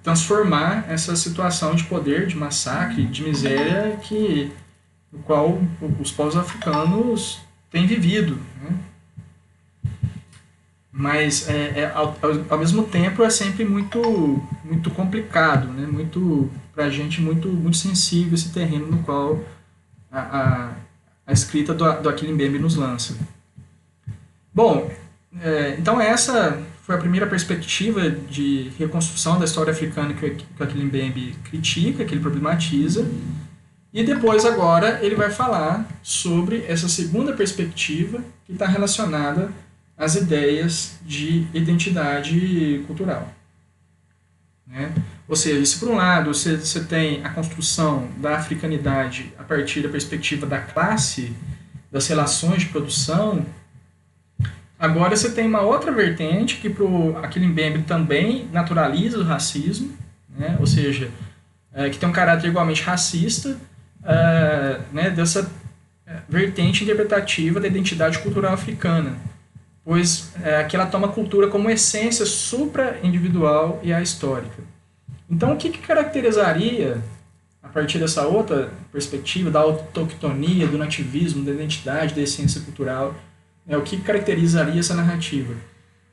transformar essa situação de poder, de massacre, de miséria no qual os povos africanos têm vivido, né? Mas ao mesmo tempo é sempre muito complicado, né? Para a gente muito sensível esse terreno no qual a escrita do Achille Mbembe nos lança. Bom, então essa foi a primeira perspectiva de reconstrução da história africana que o Achille Mbembe critica, que ele problematiza, e depois agora ele vai falar sobre essa segunda perspectiva que está relacionada às ideias de identidade cultural, né? Ou seja, se por um lado você tem a construção da africanidade a partir da perspectiva da classe, das relações de produção, agora você tem uma outra vertente que para o Achille Mbembe também naturaliza o racismo, né? Ou seja, que tem um caráter igualmente racista, né? Dessa vertente interpretativa da identidade cultural africana, pois aqui ela toma a cultura como essência supra-individual e ahistórica. Então, o que caracterizaria, a partir dessa outra perspectiva, da autoctonia, do nativismo, da identidade, da essência cultural, o que caracterizaria essa narrativa?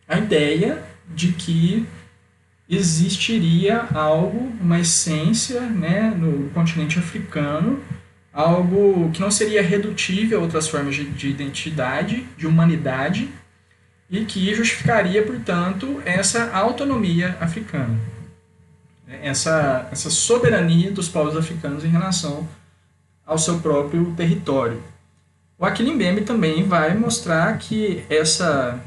A ideia de que existiria algo, uma essência, né, no continente africano, algo que não seria redutível a outras formas de identidade, de humanidade, e que justificaria, portanto, essa autonomia africana, essa soberania dos povos africanos em relação ao seu próprio território. O Achille Mbembe também vai mostrar que essa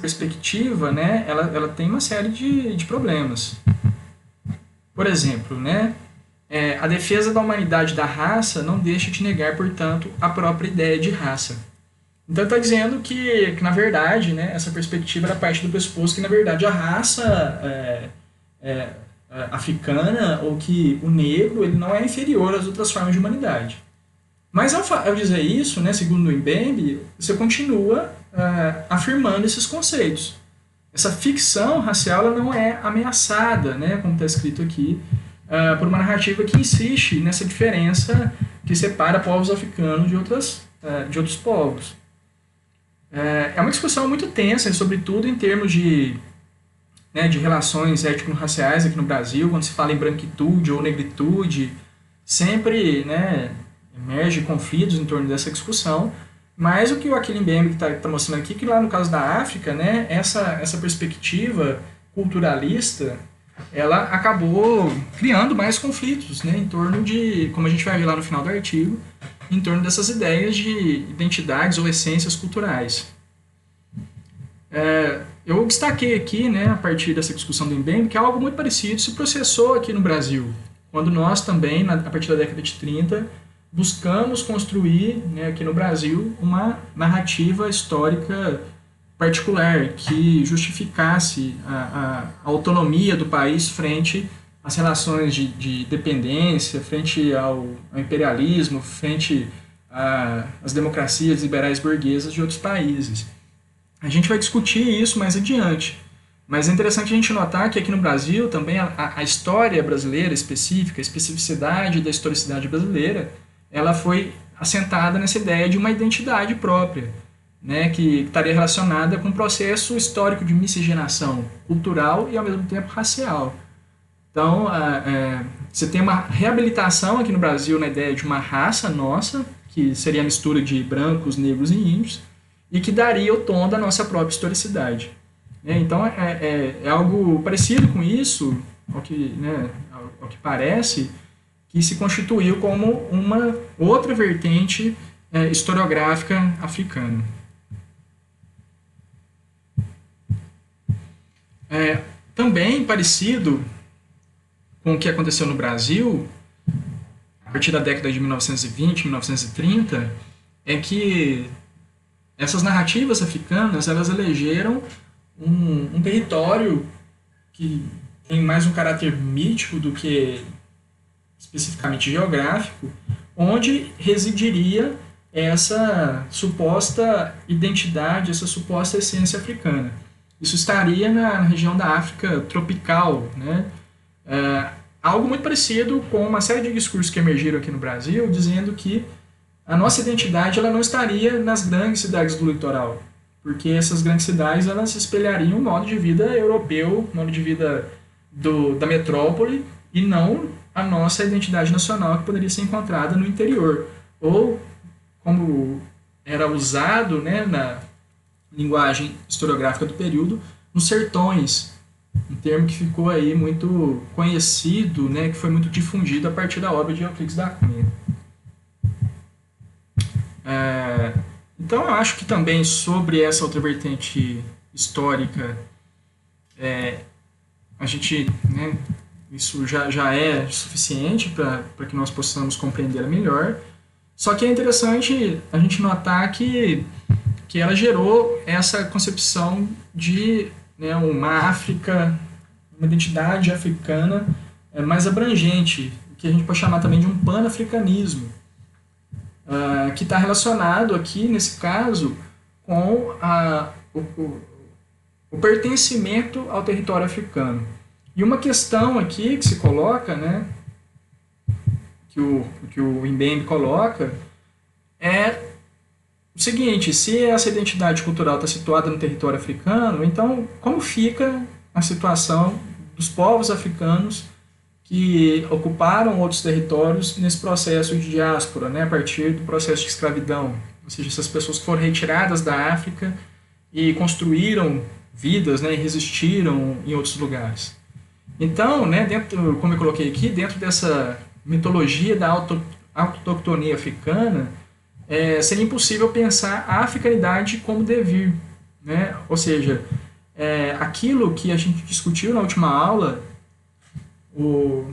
perspectiva, né, ela tem uma série de problemas. Por exemplo, né, a defesa da humanidade da raça não deixa de negar, portanto, a própria ideia de raça. Então está dizendo que, na verdade, né, essa perspectiva era parte do pressuposto que, na verdade, a raça africana, ou que o negro, ele não é inferior às outras formas de humanidade. Mas ao dizer isso, né, segundo o Mbembe, você continua afirmando esses conceitos. Essa ficção racial ela não é ameaçada, né, como está escrito aqui, por uma narrativa que insiste nessa diferença que separa povos africanos de outros povos. É uma discussão muito tensa, sobretudo em termos de relações étnico-raciais aqui no Brasil, quando se fala em branquitude ou negritude, sempre, né, emerge conflitos em torno dessa discussão, mas o que o Achille Mbembe está mostrando aqui, que lá no caso da África, né, essa perspectiva culturalista, ela acabou criando mais conflitos, né, em torno de, como a gente vai ver lá no final do artigo, em torno dessas ideias de identidades ou essências culturais. Eu destaquei aqui, né, a partir dessa discussão do Mbembe, que algo muito parecido se processou aqui no Brasil, quando nós também, a partir da década de 30, buscamos construir, né, aqui no Brasil uma narrativa histórica particular que justificasse a autonomia do país frente às relações de dependência, frente ao imperialismo, frente às democracias liberais burguesas de outros países. A gente vai discutir isso mais adiante, mas é interessante a gente notar que aqui no Brasil também a história brasileira específica, a especificidade da historicidade brasileira, ela foi assentada nessa ideia de uma identidade própria, né, que estaria relacionada com um processo histórico de miscigenação cultural e, ao mesmo tempo, racial. Então, você tem uma reabilitação aqui no Brasil na ideia de uma raça nossa, que seria a mistura de brancos, negros e índios, e que daria o tom da nossa própria historicidade. Então, é algo parecido com isso, ao que parece, que se constituiu como uma outra vertente historiográfica africana. Também parecido com o que aconteceu no Brasil, a partir da década de 1920, 1930, é que essas narrativas africanas elas elegeram um território que tem mais um caráter mítico do que especificamente geográfico, onde residiria essa suposta identidade, essa suposta essência africana. Isso estaria na região da África tropical, né? Algo muito parecido com uma série de discursos que emergiram aqui no Brasil, dizendo que a nossa identidade ela não estaria nas grandes cidades do litoral, porque essas grandes cidades elas se espelhariam no modo de vida europeu, modo de vida da metrópole, e não a nossa identidade nacional que poderia ser encontrada no interior, ou como era usado, né, na linguagem historiográfica do período, nos sertões, um termo que ficou aí muito conhecido, né, que foi muito difundido a partir da obra de Euclides da Cunha. Então eu acho que também sobre essa outra vertente histórica, a gente, né, isso já é suficiente para que nós possamos compreendê-la melhor. Só que é interessante a gente notar que ela gerou essa concepção de, né, uma África, uma identidade africana mais abrangente, que a gente pode chamar também de um panafricanismo, que está relacionado aqui, nesse caso, com o pertencimento ao território africano. E uma questão aqui que se coloca, né, que o Mbembe coloca, é o seguinte: se essa identidade cultural está situada no território africano, então como fica a situação dos povos africanos que ocuparam outros territórios nesse processo de diáspora, né, a partir do processo de escravidão? Ou seja, essas pessoas que foram retiradas da África e construíram vidas, né, e resistiram em outros lugares. Então, né, dentro, como eu coloquei aqui, dentro dessa mitologia da autoctonia africana, seria impossível pensar a africanidade como devir, né? Ou seja, aquilo que a gente discutiu na última aula,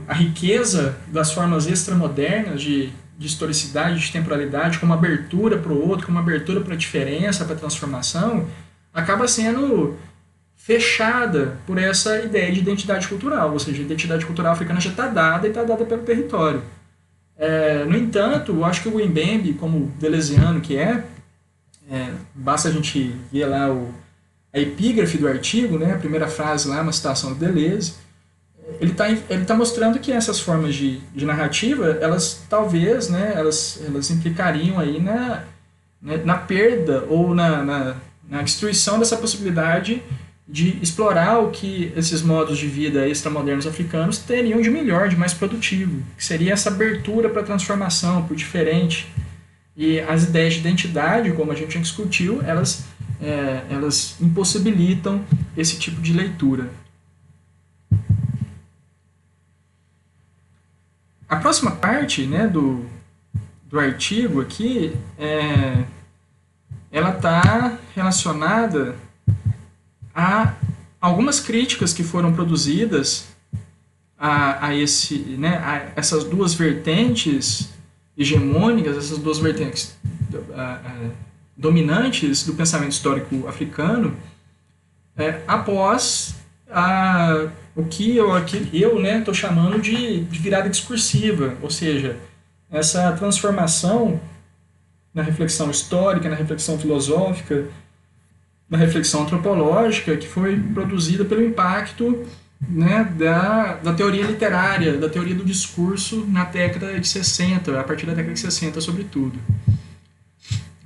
a riqueza das formas extramodernas de historicidade, de temporalidade, como abertura para o outro, como abertura para a diferença, para a transformação, acaba sendo fechada por essa ideia de identidade cultural, ou seja, a identidade cultural africana já está dada e está dada pelo território. No entanto, eu acho que o Mbembe, como deleuziano que basta a gente ver lá a epígrafe do artigo, né, a primeira frase lá, uma citação do Deleuze, ele tá mostrando que essas formas de narrativa, elas talvez, né, elas implicariam aí na perda ou na destruição dessa possibilidade de explorar o que esses modos de vida extramodernos africanos teriam de melhor, de mais produtivo, que seria essa abertura para a transformação, por diferente. E as ideias de identidade, como a gente já discutiu, elas impossibilitam esse tipo de leitura. A próxima parte, né, do artigo aqui, ela está relacionada a algumas críticas que foram produzidas a essas duas vertentes hegemônicas, essas duas vertentes dominantes do pensamento histórico africano, após o que eu estou chamando de virada discursiva, ou seja, essa transformação na reflexão histórica, na reflexão filosófica, na reflexão antropológica, que foi produzida pelo impacto, né, da teoria literária, da teoria do discurso na década de 60, a partir da década de 60, sobretudo.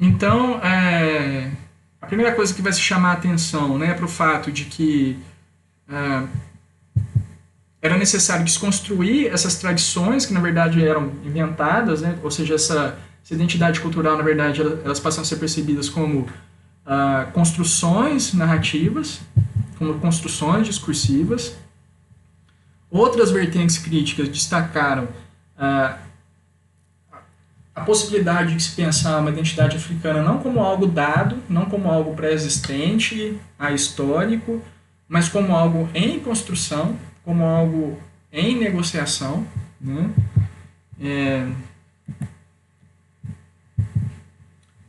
Então, a primeira coisa que vai se chamar a atenção, né, para o fato de que era necessário desconstruir essas tradições que, na verdade, eram inventadas, né, ou seja, essa identidade cultural, na verdade, elas passam a ser percebidas como construções narrativas, como construções discursivas. Outras vertentes críticas destacaram a possibilidade de se pensar uma identidade africana não como algo dado, não como algo pré-existente, ahistórico, mas como algo em construção, como algo em negociação, né?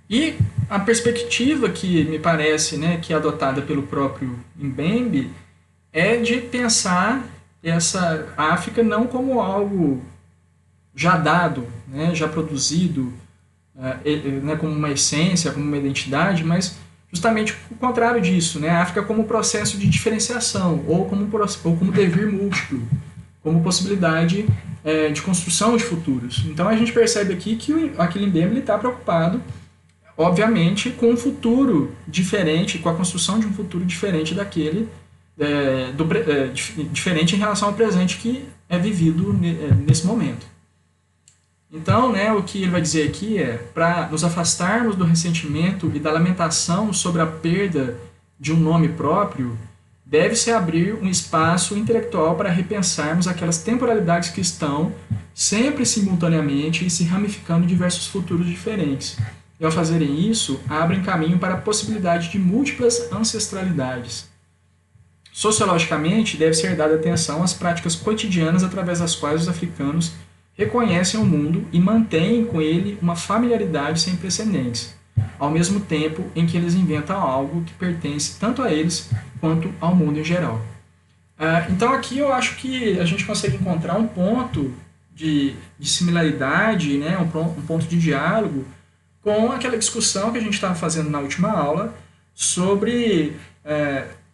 E a perspectiva que me parece, né, que é adotada pelo próprio Mbembe é de pensar essa África não como algo já dado, né, já produzido, né, como uma essência, como uma identidade, mas justamente o contrário disso, né, a África como processo de diferenciação ou como devir múltiplo, como possibilidade de construção de futuros. Então a gente percebe aqui que aquele Mbembe está preocupado, obviamente, com um futuro diferente, com a construção de um futuro diferente daquele, diferente em relação ao presente que é vivido nesse momento. Então, né, o que ele vai dizer aqui é, para nos afastarmos do ressentimento e da lamentação sobre a perda de um nome próprio, deve-se abrir um espaço intelectual para repensarmos aquelas temporalidades que estão sempre simultaneamente e se ramificando em diversos futuros diferentes. E ao fazerem isso, abrem caminho para a possibilidade de múltiplas ancestralidades. Sociologicamente, deve ser dada atenção às práticas cotidianas através das quais os africanos reconhecem o mundo e mantêm com ele uma familiaridade sem precedentes, ao mesmo tempo em que eles inventam algo que pertence tanto a eles quanto ao mundo em geral. Então aqui eu acho que a gente consegue encontrar um ponto de similaridade, né, um ponto de diálogo com aquela discussão que a gente estava fazendo na última aula sobre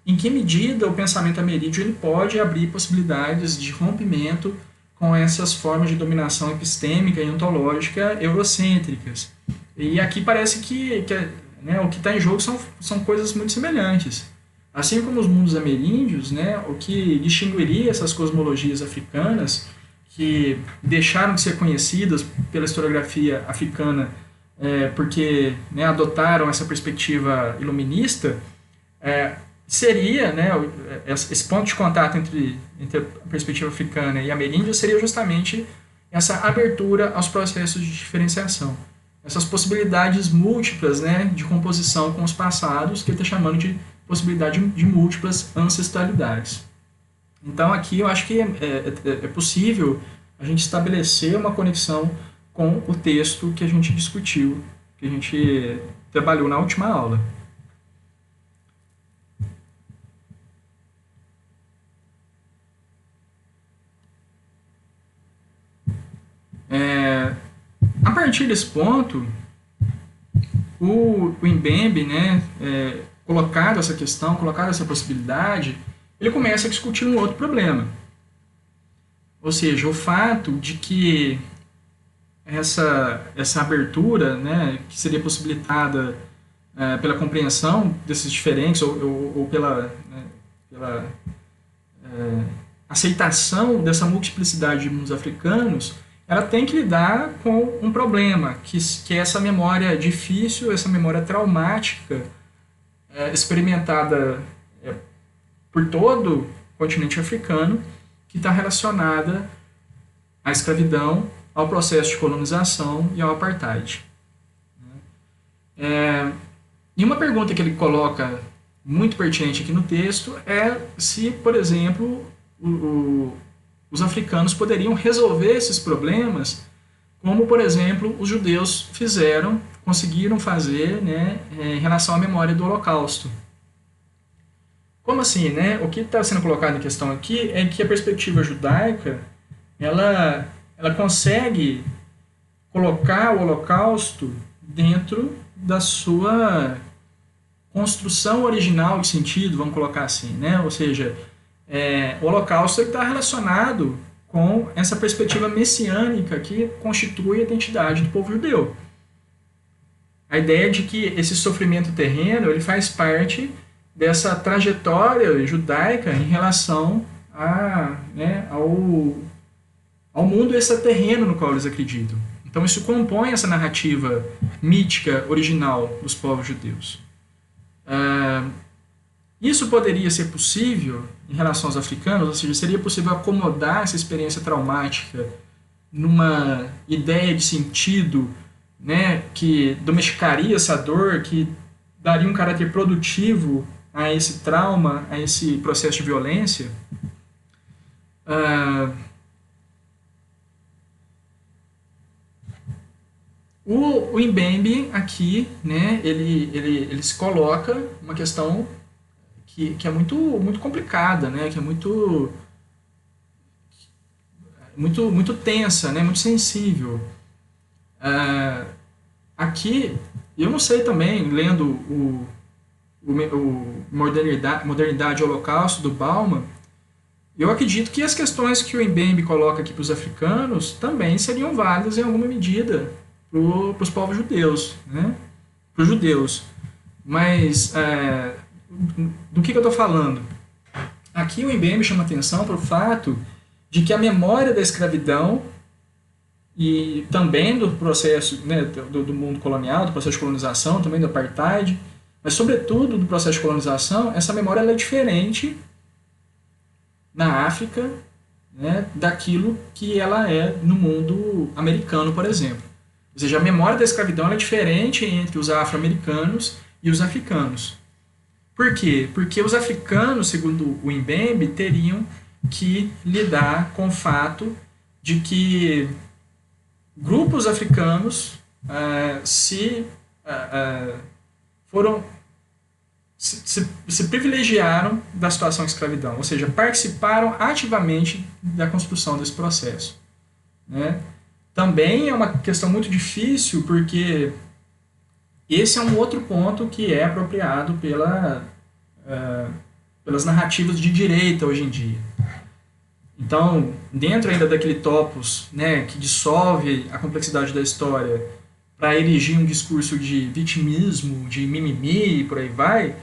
em que medida o pensamento ameríndio ele pode abrir possibilidades de rompimento com essas formas de dominação epistêmica e ontológica eurocêntricas. E aqui parece que né, o que está em jogo são coisas muito semelhantes. Assim como os mundos ameríndios, né, o que distinguiria essas cosmologias africanas, que deixaram de ser conhecidas pela historiografia africana porque né, adotaram essa perspectiva iluminista, seria, né, esse ponto de contato entre a perspectiva africana e ameríndia seria justamente essa abertura aos processos de diferenciação. Essas possibilidades múltiplas, né, de composição com os passados, que ele está chamando de possibilidade de múltiplas ancestralidades. Então aqui eu acho que é possível a gente estabelecer uma conexão com o texto que a gente discutiu, que a gente trabalhou na última aula. A partir desse ponto, o Mbembe, né, colocado essa questão, colocado essa possibilidade, ele começa a discutir um outro problema. Ou seja, o fato de que essa abertura, né, que seria possibilitada pela compreensão desses diferentes ou pela aceitação dessa multiplicidade de mundos africanos, ela tem que lidar com um problema, que é essa memória difícil, essa memória traumática experimentada por todo o continente africano, que está relacionada à escravidão, ao processo de colonização e ao apartheid. E uma pergunta que ele coloca muito pertinente aqui no texto é se, por exemplo, os africanos poderiam resolver esses problemas como, por exemplo, os judeus conseguiram fazer, né, em relação à memória do Holocausto. Como assim, né? O que está sendo colocado em questão aqui é que a perspectiva judaica ela consegue colocar o Holocausto dentro da sua construção original de sentido, vamos colocar assim, né? Ou seja, o Holocausto está relacionado com essa perspectiva messiânica que constitui a identidade do povo judeu. A ideia de que esse sofrimento terreno ele faz parte dessa trajetória judaica em relação ao mundo extraterreno no qual eles acreditam. Então isso compõe essa narrativa mítica original dos povos judeus. Isso poderia ser possível em relação aos africanos, ou seja, seria possível acomodar essa experiência traumática numa ideia de sentido, né, que domesticaria essa dor, que daria um caráter produtivo a esse trauma, a esse processo de violência. O Mbembe aqui, né, ele se coloca uma questão que é muito, muito complicada, né, que é muito tensa, né, muito sensível. Aqui, eu não sei também, lendo o Modernidade e Holocausto, do Bauman, eu acredito que as questões que o Mbembe coloca aqui para os africanos também seriam válidas em alguma medida para os povos judeus, né? Para os judeus. Mas do que eu estou falando? Aqui o Mbembe chama atenção para o fato de que a memória da escravidão e também do processo, né, do mundo colonial, do processo de colonização, também do apartheid, mas sobretudo do processo de colonização, essa memória ela é diferente na África, né, daquilo que ela é no mundo americano, por exemplo. Ou seja, a memória da escravidão ela é diferente entre os afro-americanos e os africanos. Por quê? Porque os africanos, segundo o Mbembe, teriam que lidar com o fato de que grupos africanos se privilegiaram da situação de escravidão, ou seja, participaram ativamente da construção desse processo, né? Também é uma questão muito difícil, porque esse é um outro ponto que é apropriado pelas narrativas de direita hoje em dia. Então, dentro ainda daquele topos, né, que dissolve a complexidade da história para erigir um discurso de vitimismo, de mimimi e por aí vai,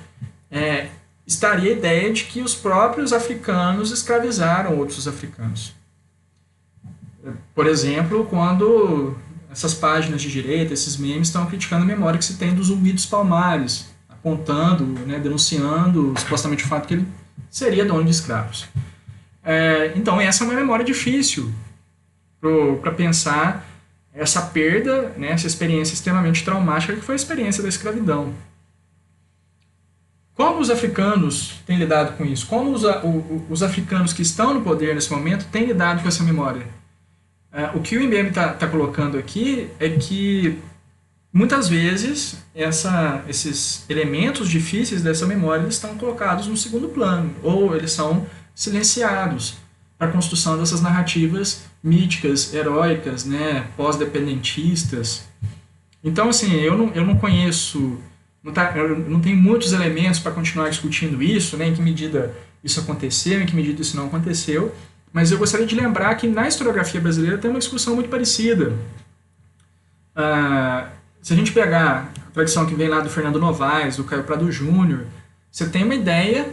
estaria a ideia de que os próprios africanos escravizaram outros africanos. Por exemplo, quando essas páginas de direita, esses memes, estão criticando a memória que se tem dos Zumbi dos Palmares, apontando, né, denunciando supostamente o fato que ele seria dono de escravos. Então, essa é uma memória difícil para pensar essa perda, né, essa experiência extremamente traumática que foi a experiência da escravidão. Como os africanos têm lidado com isso? Como os africanos que estão no poder nesse momento têm lidado com essa memória? O que o IBM está colocando aqui é que muitas vezes esses elementos difíceis dessa memória eles estão colocados no segundo plano, ou eles são silenciados para a construção dessas narrativas míticas, heróicas, né, pós-dependentistas. Então, assim, eu não conheço, eu não tenho muitos elementos para continuar discutindo isso, né, em que medida isso aconteceu, em que medida isso não aconteceu, mas eu gostaria de lembrar que na historiografia brasileira tem uma discussão muito parecida. Se a gente pegar a tradição que vem lá do Fernando Novaes, do Caio Prado Júnior, você tem uma ideia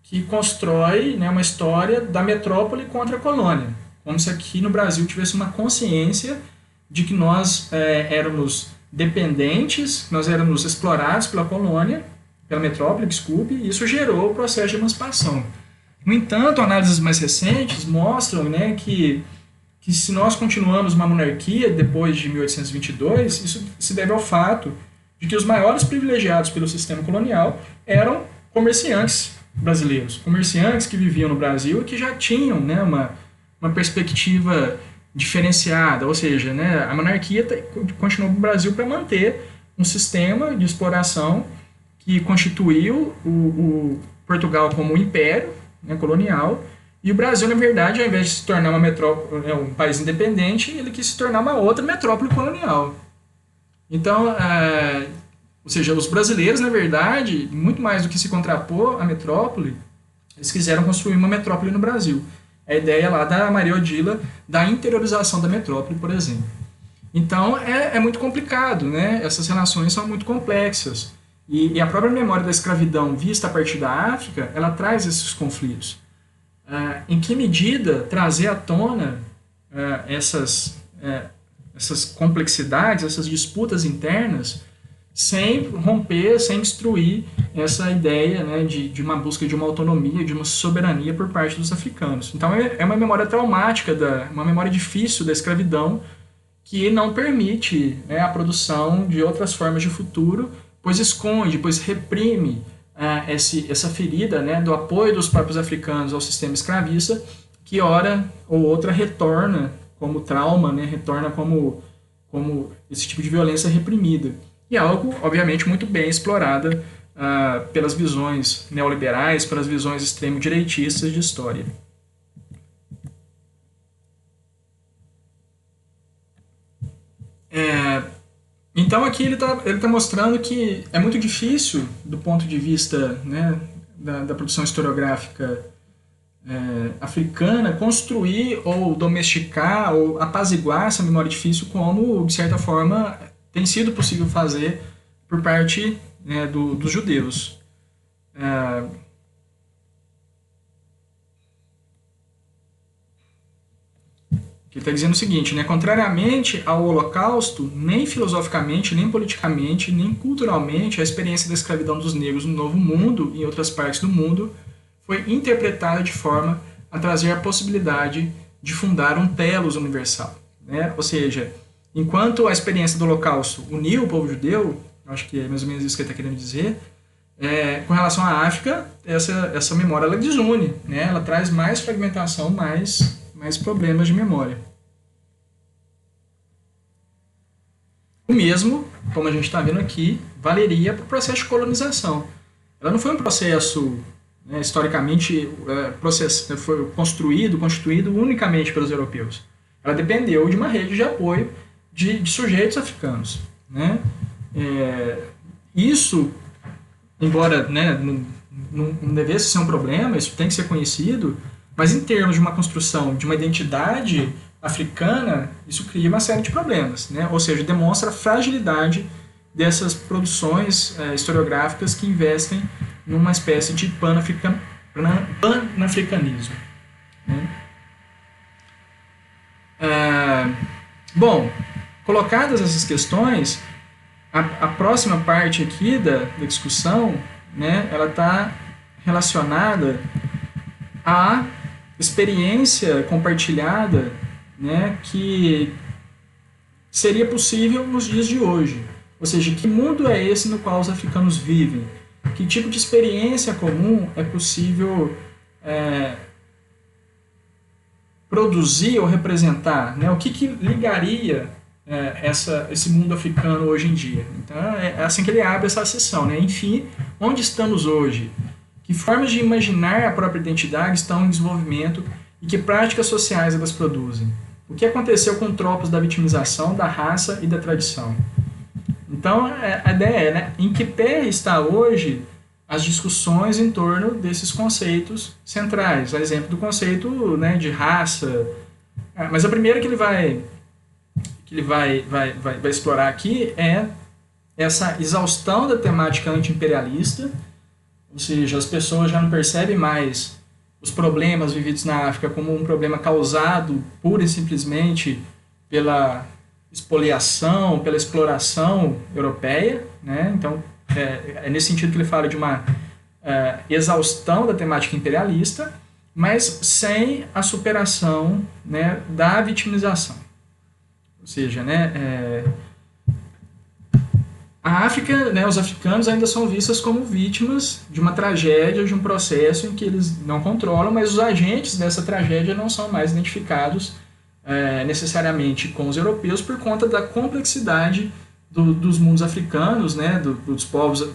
que constrói, né, uma história da metrópole contra a colônia, como se aqui no Brasil tivesse uma consciência de que nós éramos dependentes, nós éramos explorados pela colônia, pela metrópole, desculpe, e isso gerou o processo de emancipação. No entanto, análises mais recentes mostram, né, que se nós continuamos uma monarquia depois de 1822, isso se deve ao fato de que os maiores privilegiados pelo sistema colonial eram comerciantes brasileiros, comerciantes que viviam no Brasil e que já tinham, né, uma perspectiva diferenciada, ou seja, né, a monarquia continuou no Brasil para manter um sistema de exploração que constituiu o Portugal como um império, né, colonial, e o Brasil, na verdade, ao invés de se tornar uma metrópole, um país independente, ele quis se tornar uma outra metrópole colonial. Então, ou seja, os brasileiros, na verdade, muito mais do que se contrapor à metrópole, eles quiseram construir uma metrópole no Brasil. A ideia lá da Maria Odila, da interiorização da metrópole, por exemplo. Então, é muito complicado, né? Essas relações são muito complexas. E a própria memória da escravidão vista a partir da África, ela traz esses conflitos. Em que medida trazer à tona essas complexidades, essas disputas internas, sem romper, sem destruir essa ideia, né, de uma busca de uma autonomia, de uma soberania por parte dos africanos. Então é uma memória traumática, uma memória difícil da escravidão, que não permite, né, a produção de outras formas de futuro, pois esconde, pois reprime essa ferida, né, do apoio dos próprios africanos ao sistema escravista, que hora ou outra retorna como trauma, né, retorna como esse tipo de violência reprimida. E é algo, obviamente, muito bem explorada pelas visões neoliberais, pelas visões extremo-direitistas de história. Então aqui ele tá mostrando que é muito difícil, do ponto de vista, né, da produção historiográfica africana, construir ou domesticar ou apaziguar essa memória difícil como, de certa forma, tem sido possível fazer por parte, né, dos judeus. Que ele está dizendo o seguinte, né? Contrariamente ao Holocausto, nem filosoficamente, nem politicamente, nem culturalmente, a experiência da escravidão dos negros no Novo Mundo e em outras partes do mundo foi interpretada de forma a trazer a possibilidade de fundar um telos universal, né? Ou seja, enquanto a experiência do Holocausto uniu o povo judeu, acho que é mais ou menos isso que ele está querendo dizer, com relação à África, essa memória ela desune, né? Ela traz mais fragmentação, mais problemas de memória. O mesmo, como a gente está vendo aqui, valeria para o processo de colonização. Ela não foi um processo, né, historicamente, foi constituído unicamente pelos europeus. Ela dependeu de uma rede de apoio de sujeitos africanos, né? Isso, embora, né, não devesse ser um problema, isso tem que ser conhecido, mas em termos de uma construção de uma identidade africana, isso cria uma série de problemas, né? Ou seja, demonstra a fragilidade dessas produções historiográficas que investem numa espécie de panafricanismo. Né? Bom, colocadas essas questões, a próxima parte aqui da discussão, né, ela está relacionada à experiência compartilhada, né, que seria possível nos dias de hoje. Ou seja, que mundo é esse no qual os africanos vivem? Que tipo de experiência comum é possível produzir ou representar? Né? O que ligaria esse mundo africano hoje em dia? Então, é assim que ele abre essa sessão. Né? Enfim, onde estamos hoje? Que formas de imaginar a própria identidade estão em desenvolvimento e que práticas sociais elas produzem? O que aconteceu com tropos da vitimização, da raça e da tradição? Então, a ideia é, né, em que pé está hoje as discussões em torno desses conceitos centrais. A exemplo do conceito, né, de raça. Mas a primeira que ele vai explorar aqui é essa exaustão da temática anti-imperialista, ou seja, as pessoas já não percebem mais os problemas vividos na África como um problema causado pura e simplesmente pela expoliação, pela exploração europeia, né? Então, é nesse sentido que ele fala de uma exaustão da temática imperialista, mas sem a superação, né, da vitimização. Ou seja, né, a África, né, os africanos ainda são vistos como vítimas de uma tragédia, de um processo em que eles não controlam, mas os agentes dessa tragédia não são mais identificados necessariamente com os europeus por conta da complexidade dos mundos africanos, né, dos povos,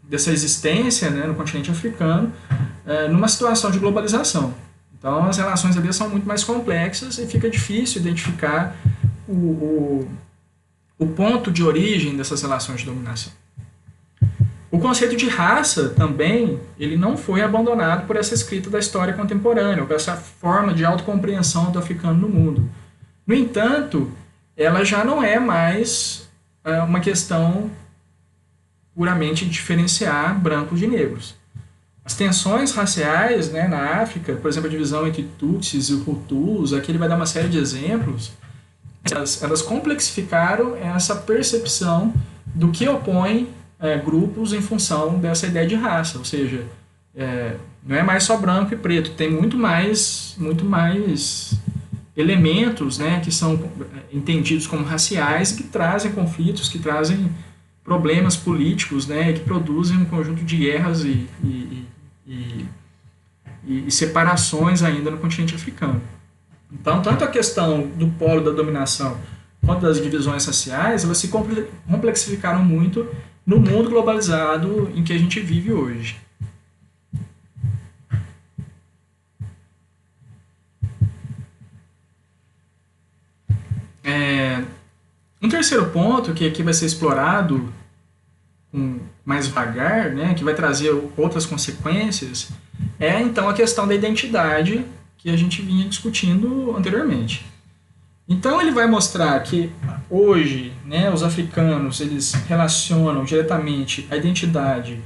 dessa existência, né, no continente africano, numa situação de globalização. Então as relações ali são muito mais complexas e fica difícil identificar o ponto de origem dessas relações de dominação. O conceito de raça também, ele não foi abandonado por essa escrita da história contemporânea, ou por essa forma de autocompreensão do africano no mundo. No entanto, ela já não é mais uma questão puramente de diferenciar brancos de negros. As tensões raciais, né, na África, por exemplo, a divisão entre Tutsis e Hutus, aqui ele vai dar uma série de exemplos, elas complexificaram essa percepção do que opõe grupos em função dessa ideia de raça, ou seja, não é mais só branco e preto, tem muito mais elementos, né, que são entendidos como raciais e que trazem conflitos, que trazem problemas políticos, né, que produzem um conjunto de guerras e separações ainda no continente africano. Então, tanto a questão do polo da dominação quanto das divisões raciais, elas se complexificaram muito no mundo globalizado em que a gente vive hoje. Um terceiro ponto, que aqui vai ser explorado com mais vagar, né, que vai trazer outras consequências, é então a questão da identidade que a gente vinha discutindo anteriormente. Então ele vai mostrar que hoje, né, os africanos eles relacionam diretamente a identidade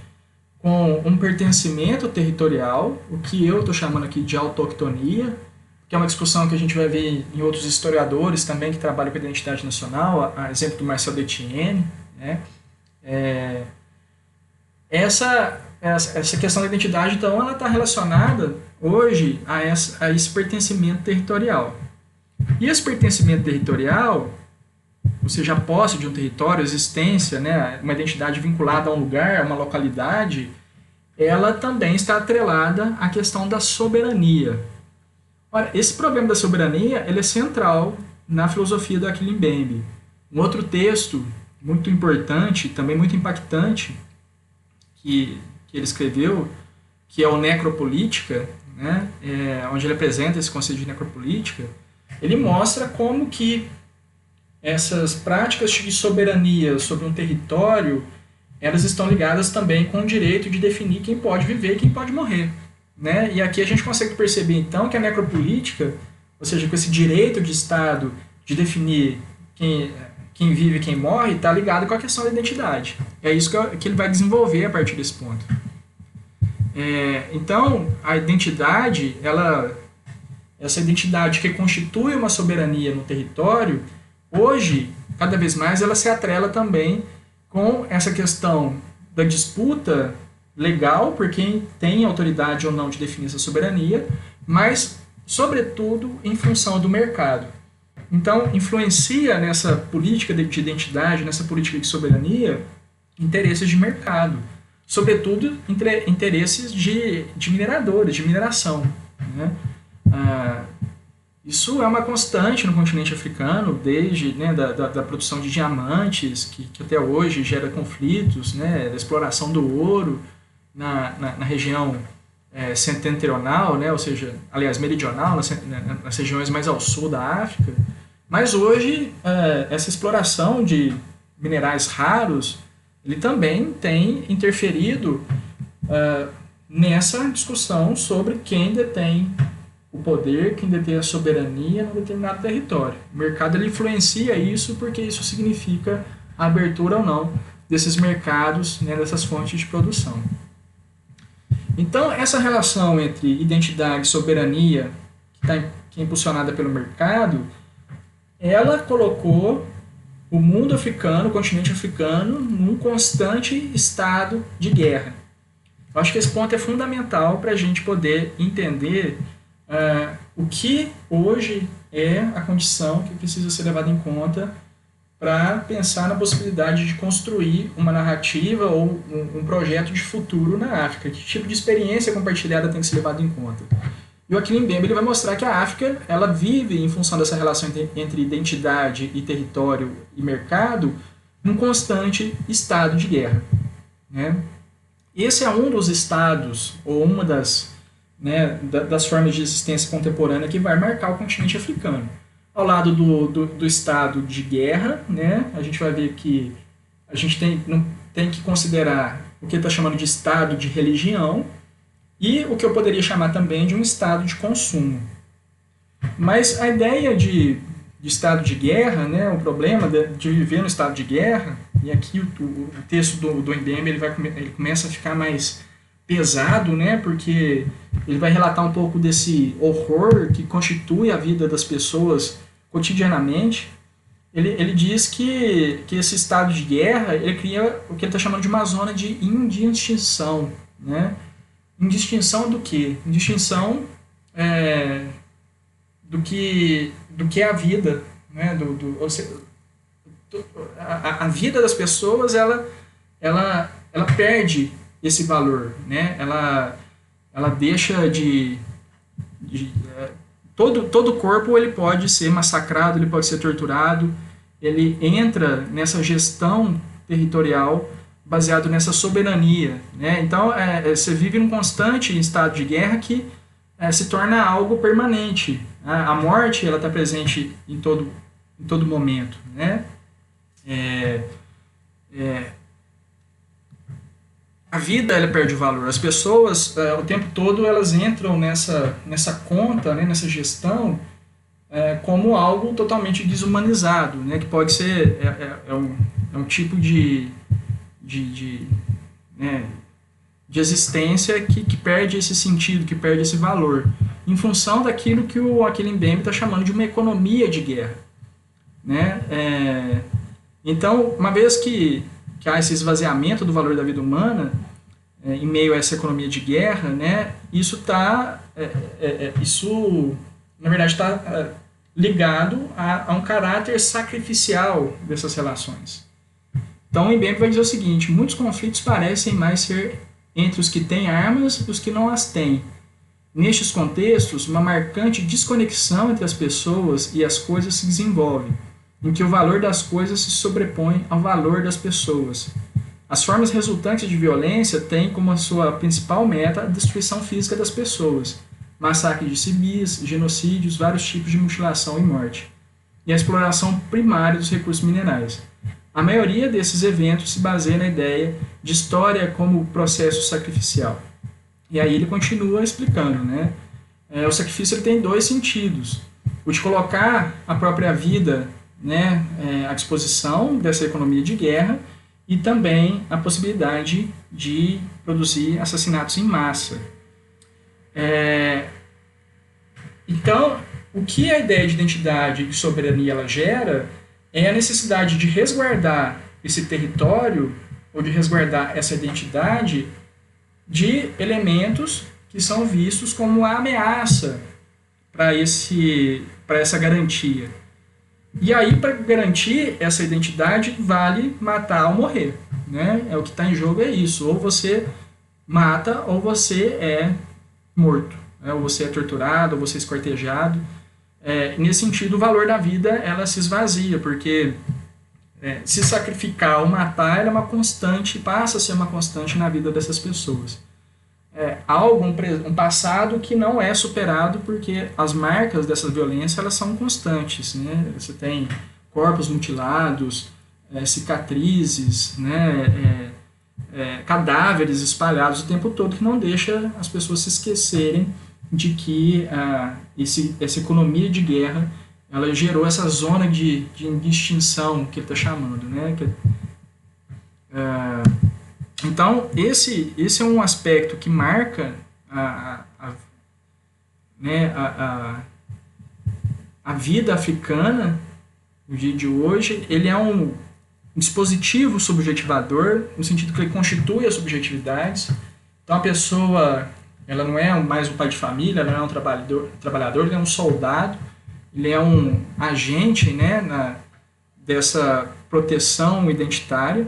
com um pertencimento territorial, o que eu estou chamando aqui de autoctonia, que é uma discussão que a gente vai ver em outros historiadores também que trabalham com a identidade nacional, a exemplo do Marcel Detienne, né? Essa questão da identidade, então, ela está relacionada hoje a esse pertencimento territorial. E esse pertencimento territorial, ou seja, a posse de um território, a existência, né, uma identidade vinculada a um lugar, a uma localidade, ela também está atrelada à questão da soberania. Ora, esse problema da soberania ele é central na filosofia do Achille Mbembe. Um outro texto muito importante, também muito impactante, que ele escreveu, que é o Necropolítica, né, onde ele apresenta esse conceito de necropolítica, ele mostra como que essas práticas de soberania sobre um território, elas estão ligadas também com o direito de definir quem pode viver e quem pode morrer, né? E aqui a gente consegue perceber, então, que a necropolítica, ou seja, com esse direito de Estado de definir quem vive e quem morre, está ligado com a questão da identidade. É isso que ele vai desenvolver a partir desse ponto. Então, a identidade, essa identidade que constitui uma soberania no território, hoje, cada vez mais, ela se atrela também com essa questão da disputa legal por quem tem autoridade ou não de definir essa soberania, mas, sobretudo, em função do mercado. Então, influencia nessa política de identidade, nessa política de soberania, interesses de mercado, sobretudo interesses de mineradores, de mineração, né? Isso é uma constante no continente africano, desde, né, da produção de diamantes, que até hoje gera conflitos, né, da exploração do ouro na região setentrional, né, ou seja, aliás, meridional, nas regiões mais ao sul da África. Mas hoje, essa exploração de minerais raros, ele também tem interferido nessa discussão sobre quem detém o poder, quem detém a soberania num determinado território. O mercado ele influencia isso porque isso significa a abertura ou não desses mercados, né, dessas fontes de produção. Então, essa relação entre identidade e soberania, que é impulsionada pelo mercado, ela colocou o mundo africano, o continente africano, num constante estado de guerra. Eu acho que esse ponto é fundamental para a gente poder entender o que hoje é a condição que precisa ser levada em conta para pensar na possibilidade de construir uma narrativa ou um projeto de futuro na África. Que tipo de experiência compartilhada tem que ser levado em conta? E o Achille Mbembe ele vai mostrar que a África ela vive, em função dessa relação entre identidade e território e mercado, num constante estado de guerra, né? Esse é um dos estados, ou uma das formas de existência contemporânea que vai marcar o continente africano. Ao lado do estado de guerra, né, a gente vai ver que a gente tem que considerar o que está chamando de estado de religião e o que eu poderia chamar também de um estado de consumo. Mas a ideia de estado de guerra, né, o problema de viver no estado de guerra, e aqui o texto do Mbembe ele começa a ficar mais pesado, né, porque ele vai relatar um pouco desse horror que constitui a vida das pessoas cotidianamente. Ele diz que esse estado de guerra ele cria o que ele está chamando de uma zona de indistinção, né? Indistinção do quê? Indistinção do que é a vida, né? Ou seja, a vida das pessoas ela perde esse valor, né? Ela deixa todo corpo ele pode ser massacrado, ele pode ser torturado, ele entra nessa gestão territorial baseado nessa soberania, né? Então você vive num constante estado de guerra que se torna algo permanente. A morte ela está presente em todo momento, né? A vida ela perde o valor. As pessoas o tempo todo elas entram nessa conta, né, nessa gestão como algo totalmente desumanizado, né, que pode ser um tipo de existência que perde esse sentido, que perde esse valor, em função daquilo que o Achille Mbembe está chamando de uma economia de guerra, né? Então, uma vez que há esse esvaziamento do valor da vida humana em meio a essa economia de guerra, né, isso na verdade está ligado a um caráter sacrificial dessas relações. Então o Mbembe vai dizer o seguinte: muitos conflitos parecem mais ser entre os que têm armas e os que não as têm. Nestes contextos, uma marcante desconexão entre as pessoas e as coisas se desenvolve, em que o valor das coisas se sobrepõe ao valor das pessoas. As formas resultantes de violência têm como a sua principal meta a destruição física das pessoas, massacre de civis, genocídios, vários tipos de mutilação e morte, e a exploração primária dos recursos minerais. a maioria desses eventos se baseia na ideia de história como processo sacrificial. E aí ele continua explicando, né? O sacrifício ele tem dois sentidos. O de colocar a própria vida, né, à disposição dessa economia de guerra e também a possibilidade de produzir assassinatos em massa. Então, o que a ideia de identidade e soberania ela gera é a necessidade de resguardar esse território ou de resguardar essa identidade de elementos que são vistos como uma ameaça para essa garantia. E aí, para garantir essa identidade, vale matar ou morrer. Né? O que está em jogo é isso. Ou você mata ou você é morto. Né? Ou você é torturado, ou você é esquartejado. Nesse sentido, o valor da vida ela se esvazia, porque se sacrificar ou matar ela é uma constante, passa a ser uma constante na vida dessas pessoas. Um passado que não é superado porque as marcas dessa violência elas são constantes, né? Você tem corpos mutilados, cicatrizes, né? Cadáveres espalhados o tempo todo que não deixa as pessoas se esquecerem de que essa economia de guerra ela gerou essa zona de extinção que ele está chamando, né? Então, esse é um aspecto que marca a vida africana no dia de hoje. Ele é um dispositivo subjetivador, no sentido que ele constitui as subjetividades. Então, a pessoa ela não é mais um pai de família, ela não é um trabalhador, ele é um soldado, ele é um agente, né, dessa proteção identitária.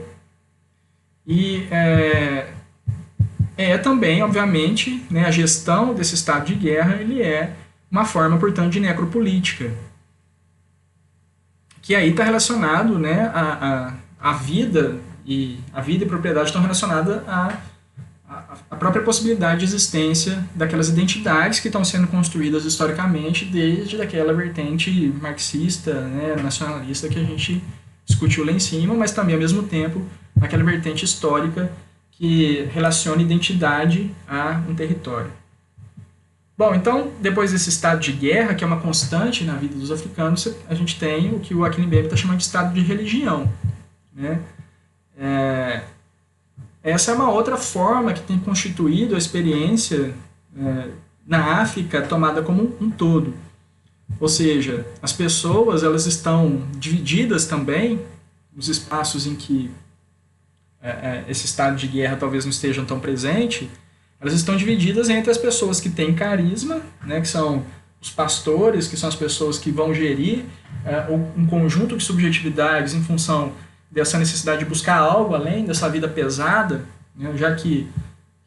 E também, obviamente, né, a gestão desse estado de guerra ele é uma forma, portanto, de necropolítica. Que aí está relacionado, né, a vida e propriedade estão relacionadas à própria possibilidade de existência daquelas identidades que estão sendo construídas historicamente desde aquela vertente marxista, né, nacionalista que a gente discutiu lá em cima, mas também, ao mesmo tempo, aquela vertente histórica que relaciona identidade a um território. Bom, então, depois desse estado de guerra, que é uma constante na vida dos africanos, a gente tem o que o Akin Mbembe está chamando de estado de religião. Né? Essa é uma outra forma que tem constituído a experiência na África tomada como um todo. Ou seja, as pessoas elas estão divididas também nos espaços em que esse estado de guerra talvez não esteja tão presente, elas estão divididas entre as pessoas que têm carisma, né, que são os pastores, que são as pessoas que vão gerir um conjunto de subjetividades em função dessa necessidade de buscar algo além dessa vida pesada, né, já que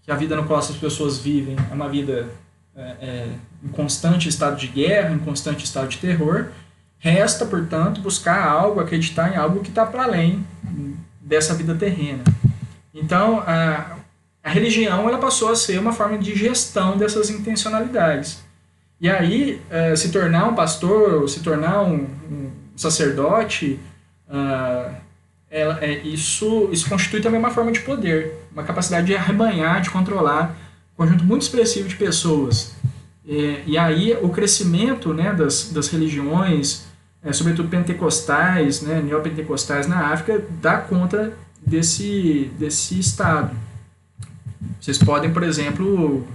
a vida no qual as pessoas vivem é uma vida em constante estado de guerra, em constante estado de terror. Resta, portanto, buscar algo, acreditar em algo que está para além dessa vida terrena. Então, a religião ela passou a ser uma forma de gestão dessas intencionalidades. E aí, se tornar um pastor, se tornar um sacerdote, isso constitui também uma forma de poder, uma capacidade de arrebanhar, de controlar um conjunto muito expressivo de pessoas. E aí o crescimento, né, das religiões, sobretudo pentecostais, né, neopentecostais na África, dá conta desse estado. Vocês podem, por exemplo,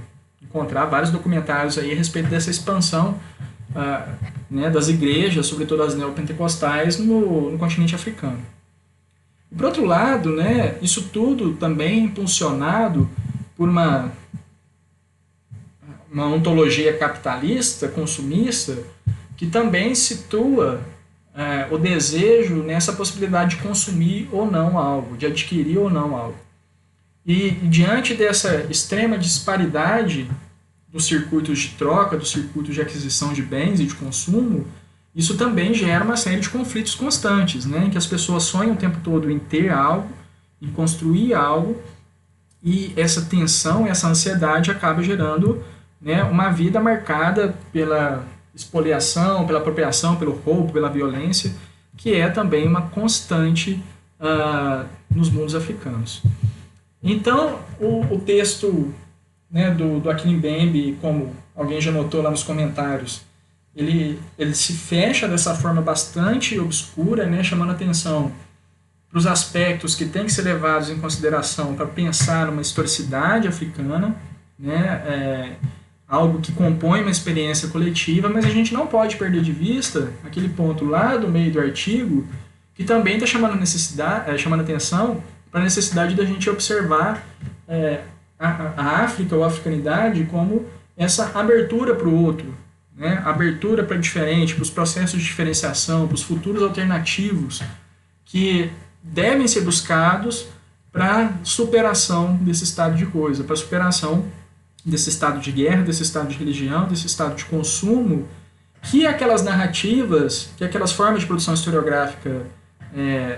encontrar vários documentários aí a respeito dessa expansão né, das igrejas, sobretudo as neopentecostais, no continente africano. E, por outro lado, né, isso tudo também é impulsionado por uma ontologia capitalista, consumista, que também situa o desejo nessa possibilidade de consumir ou não algo, de adquirir ou não algo. E diante dessa extrema disparidade dos circuitos de troca, dos circuitos de aquisição de bens e de consumo, isso também gera uma série de conflitos constantes, né, em que as pessoas sonham o tempo todo em ter algo, em construir algo, e essa tensão, essa ansiedade acaba gerando, né, uma vida marcada pela expoliação, pela apropriação, pelo roubo, pela violência, que é também uma constante nos mundos africanos. Então, o texto, né, do Akin Mbembe, como alguém já notou lá nos comentários, ele se fecha dessa forma bastante obscura, né, chamando atenção para os aspectos que têm que ser levados em consideração para pensar numa historicidade africana, né, algo que compõe uma experiência coletiva, mas a gente não pode perder de vista aquele ponto lá do meio do artigo que também está chamando atenção para a necessidade da gente observar a África ou a africanidade como essa abertura para o outro, né? Abertura para diferente, para os processos de diferenciação, para os futuros alternativos que devem ser buscados para superação desse estado de coisa, para superação desse estado de guerra, desse estado de religião, desse estado de consumo, que aquelas narrativas, que aquelas formas de produção historiográfica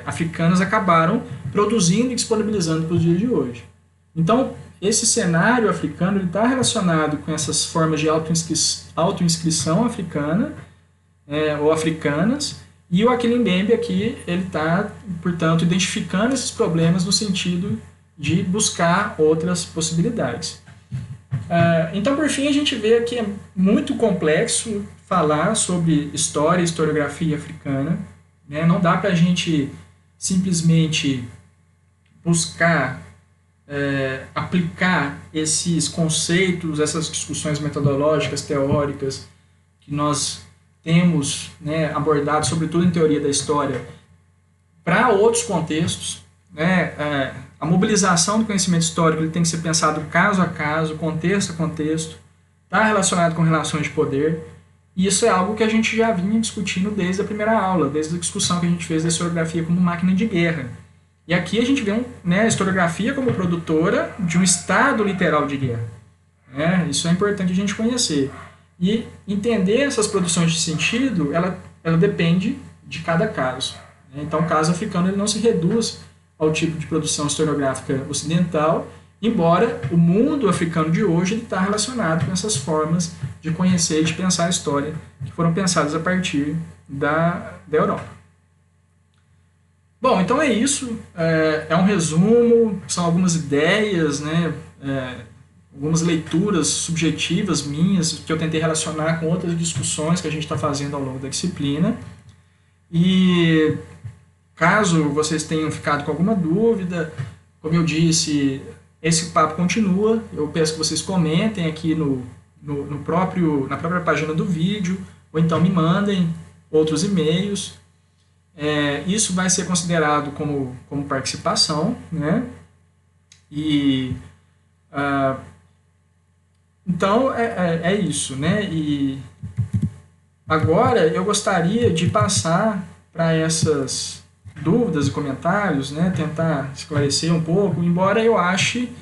africanas acabaram produzindo e disponibilizando para os dias de hoje. Então, esse cenário africano está relacionado com essas formas de autoinscrição africana ou africanas, e o Akin Mbembe aqui ele está, portanto, identificando esses problemas no sentido de buscar outras possibilidades. Então, por fim, a gente vê que é muito complexo falar sobre história e historiografia africana. Né? Não dá para a gente simplesmente buscar aplicar esses conceitos, essas discussões metodológicas, teóricas, que nós temos, né, abordado, sobretudo em teoria da história, para outros contextos. Né? A mobilização do conhecimento histórico ele tem que ser pensado caso a caso, contexto a contexto, está relacionado com relações de poder, e isso é algo que a gente já vinha discutindo desde a primeira aula, desde a discussão que a gente fez da historiografia como máquina de guerra. E aqui a gente vê a historiografia como produtora de um estado literal de guerra. Isso é importante a gente conhecer. E entender essas produções de sentido, ela depende de cada caso. Então, o caso africano ele não se reduz ao tipo de produção historiográfica ocidental, embora o mundo africano de hoje está relacionado com essas formas de conhecer e de pensar a história que foram pensadas a partir da Europa. Bom, então é isso. É um resumo, são algumas ideias, né? Algumas leituras subjetivas minhas que eu tentei relacionar com outras discussões que a gente está fazendo ao longo da disciplina. E caso vocês tenham ficado com alguma dúvida, como eu disse, esse papo continua. Eu peço que vocês comentem aqui na própria página do vídeo, ou então me mandem outros e-mails. Isso vai ser considerado como participação, né? E então é isso, né? E agora eu gostaria de passar para essas dúvidas e comentários, né? Tentar esclarecer um pouco, embora eu ache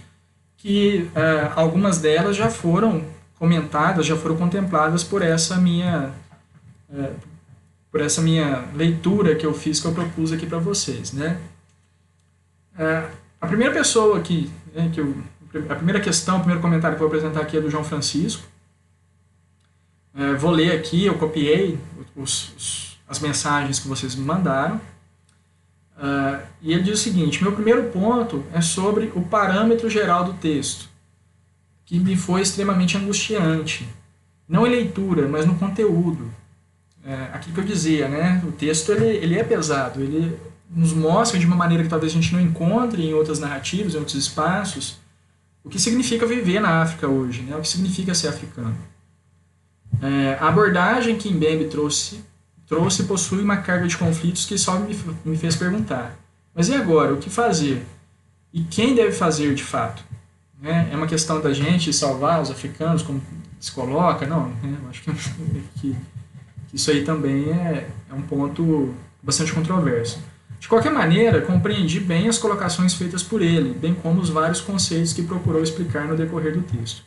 que algumas delas já foram comentadas, já foram contempladas por essa minha leitura que eu fiz, que eu propus aqui para vocês, né? A primeira pessoa aqui, né, a primeira questão, o primeiro comentário que eu vou apresentar aqui é do João Francisco. Vou ler aqui, eu copiei as mensagens que vocês me mandaram. E ele diz o seguinte: meu primeiro ponto é sobre o parâmetro geral do texto, que me foi extremamente angustiante. Não em leitura, mas no conteúdo. Aquilo que eu dizia, né? O texto ele é pesado, ele nos mostra de uma maneira que talvez a gente não encontre em outras narrativas, em outros espaços, o que significa viver na África hoje, né? O que significa ser africano. A abordagem que Mbembe trouxe possui uma carga de conflitos que só me fez perguntar: mas e agora? O que fazer? E quem deve fazer de fato? É uma questão da gente salvar os africanos, como se coloca? Não, eu acho que isso aí também é um ponto bastante controverso. De qualquer maneira, compreendi bem as colocações feitas por ele, bem como os vários conceitos que procurou explicar no decorrer do texto.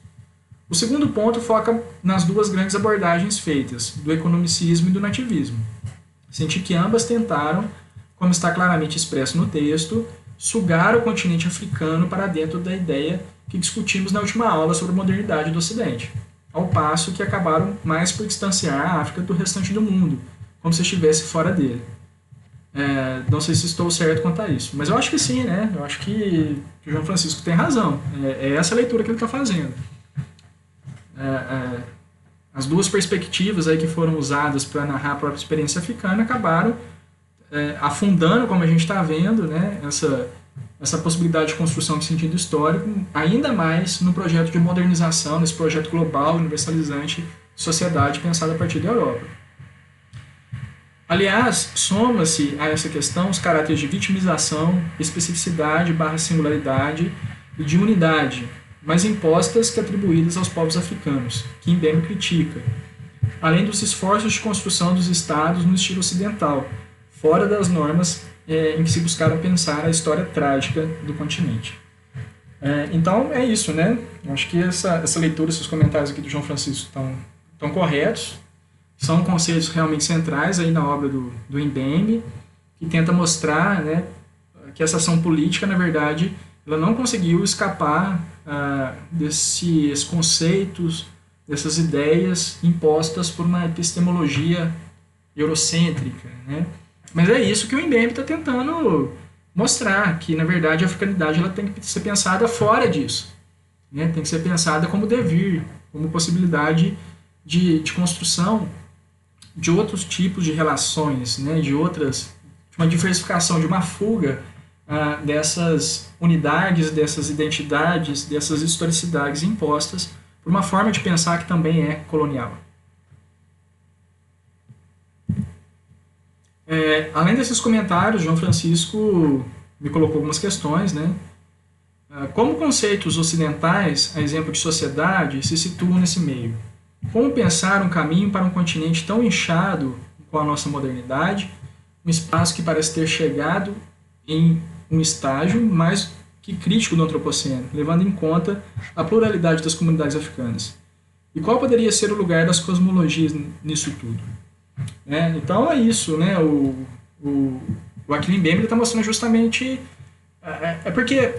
O segundo ponto foca nas duas grandes abordagens feitas, do economicismo e do nativismo. Senti que ambas tentaram, como está claramente expresso no texto, sugar o continente africano para dentro da ideia que discutimos na última aula sobre a modernidade do Ocidente, ao passo que acabaram mais por distanciar a África do restante do mundo, como se estivesse fora dele. Não sei se estou certo quanto a isso, mas eu acho que sim, né? Eu acho que o João Francisco tem razão. É essa a leitura que ele está fazendo. As duas perspectivas aí que foram usadas para narrar a própria experiência africana acabaram afundando, como a gente está vendo, né? Essa possibilidade de construção de sentido histórico, ainda mais no projeto de modernização, nesse projeto global, universalizante, de sociedade pensada a partir da Europa. Aliás, soma-se a essa questão os caráteres de vitimização, especificidade / singularidade e de unidade, mais impostas que atribuídas aos povos africanos, que Mbembe critica, além dos esforços de construção dos estados no estilo ocidental, fora das normas em que se buscaram pensar a história trágica do continente. Então é isso, né? Eu acho que essa leitura, esses comentários aqui do João Francisco estão corretos, são conceitos realmente centrais aí na obra do Mbembe, que tenta mostrar, né, que essa ação política, na verdade, ela não conseguiu escapar desses conceitos, dessas ideias impostas por uma epistemologia eurocêntrica, né? Mas é isso que o Mbembe está tentando mostrar, que na verdade a africanidade ela tem que ser pensada fora disso, né? Tem que ser pensada como devir, como possibilidade de construção de outros tipos de relações, né? De uma diversificação, de uma fuga dessas unidades, dessas identidades, dessas historicidades impostas por uma forma de pensar que também é colonial. Além desses comentários, João Francisco me colocou algumas questões, né? Como conceitos ocidentais, a exemplo de sociedade, se situam nesse meio? Como pensar um caminho para um continente tão inchado com a nossa modernidade, um espaço que parece ter chegado em um estágio mais que crítico do antropoceno, levando em conta a pluralidade das comunidades africanas? E qual poderia ser o lugar das cosmologias nisso tudo? Então é isso, né? O Achille Mbembe está mostrando justamente... porque,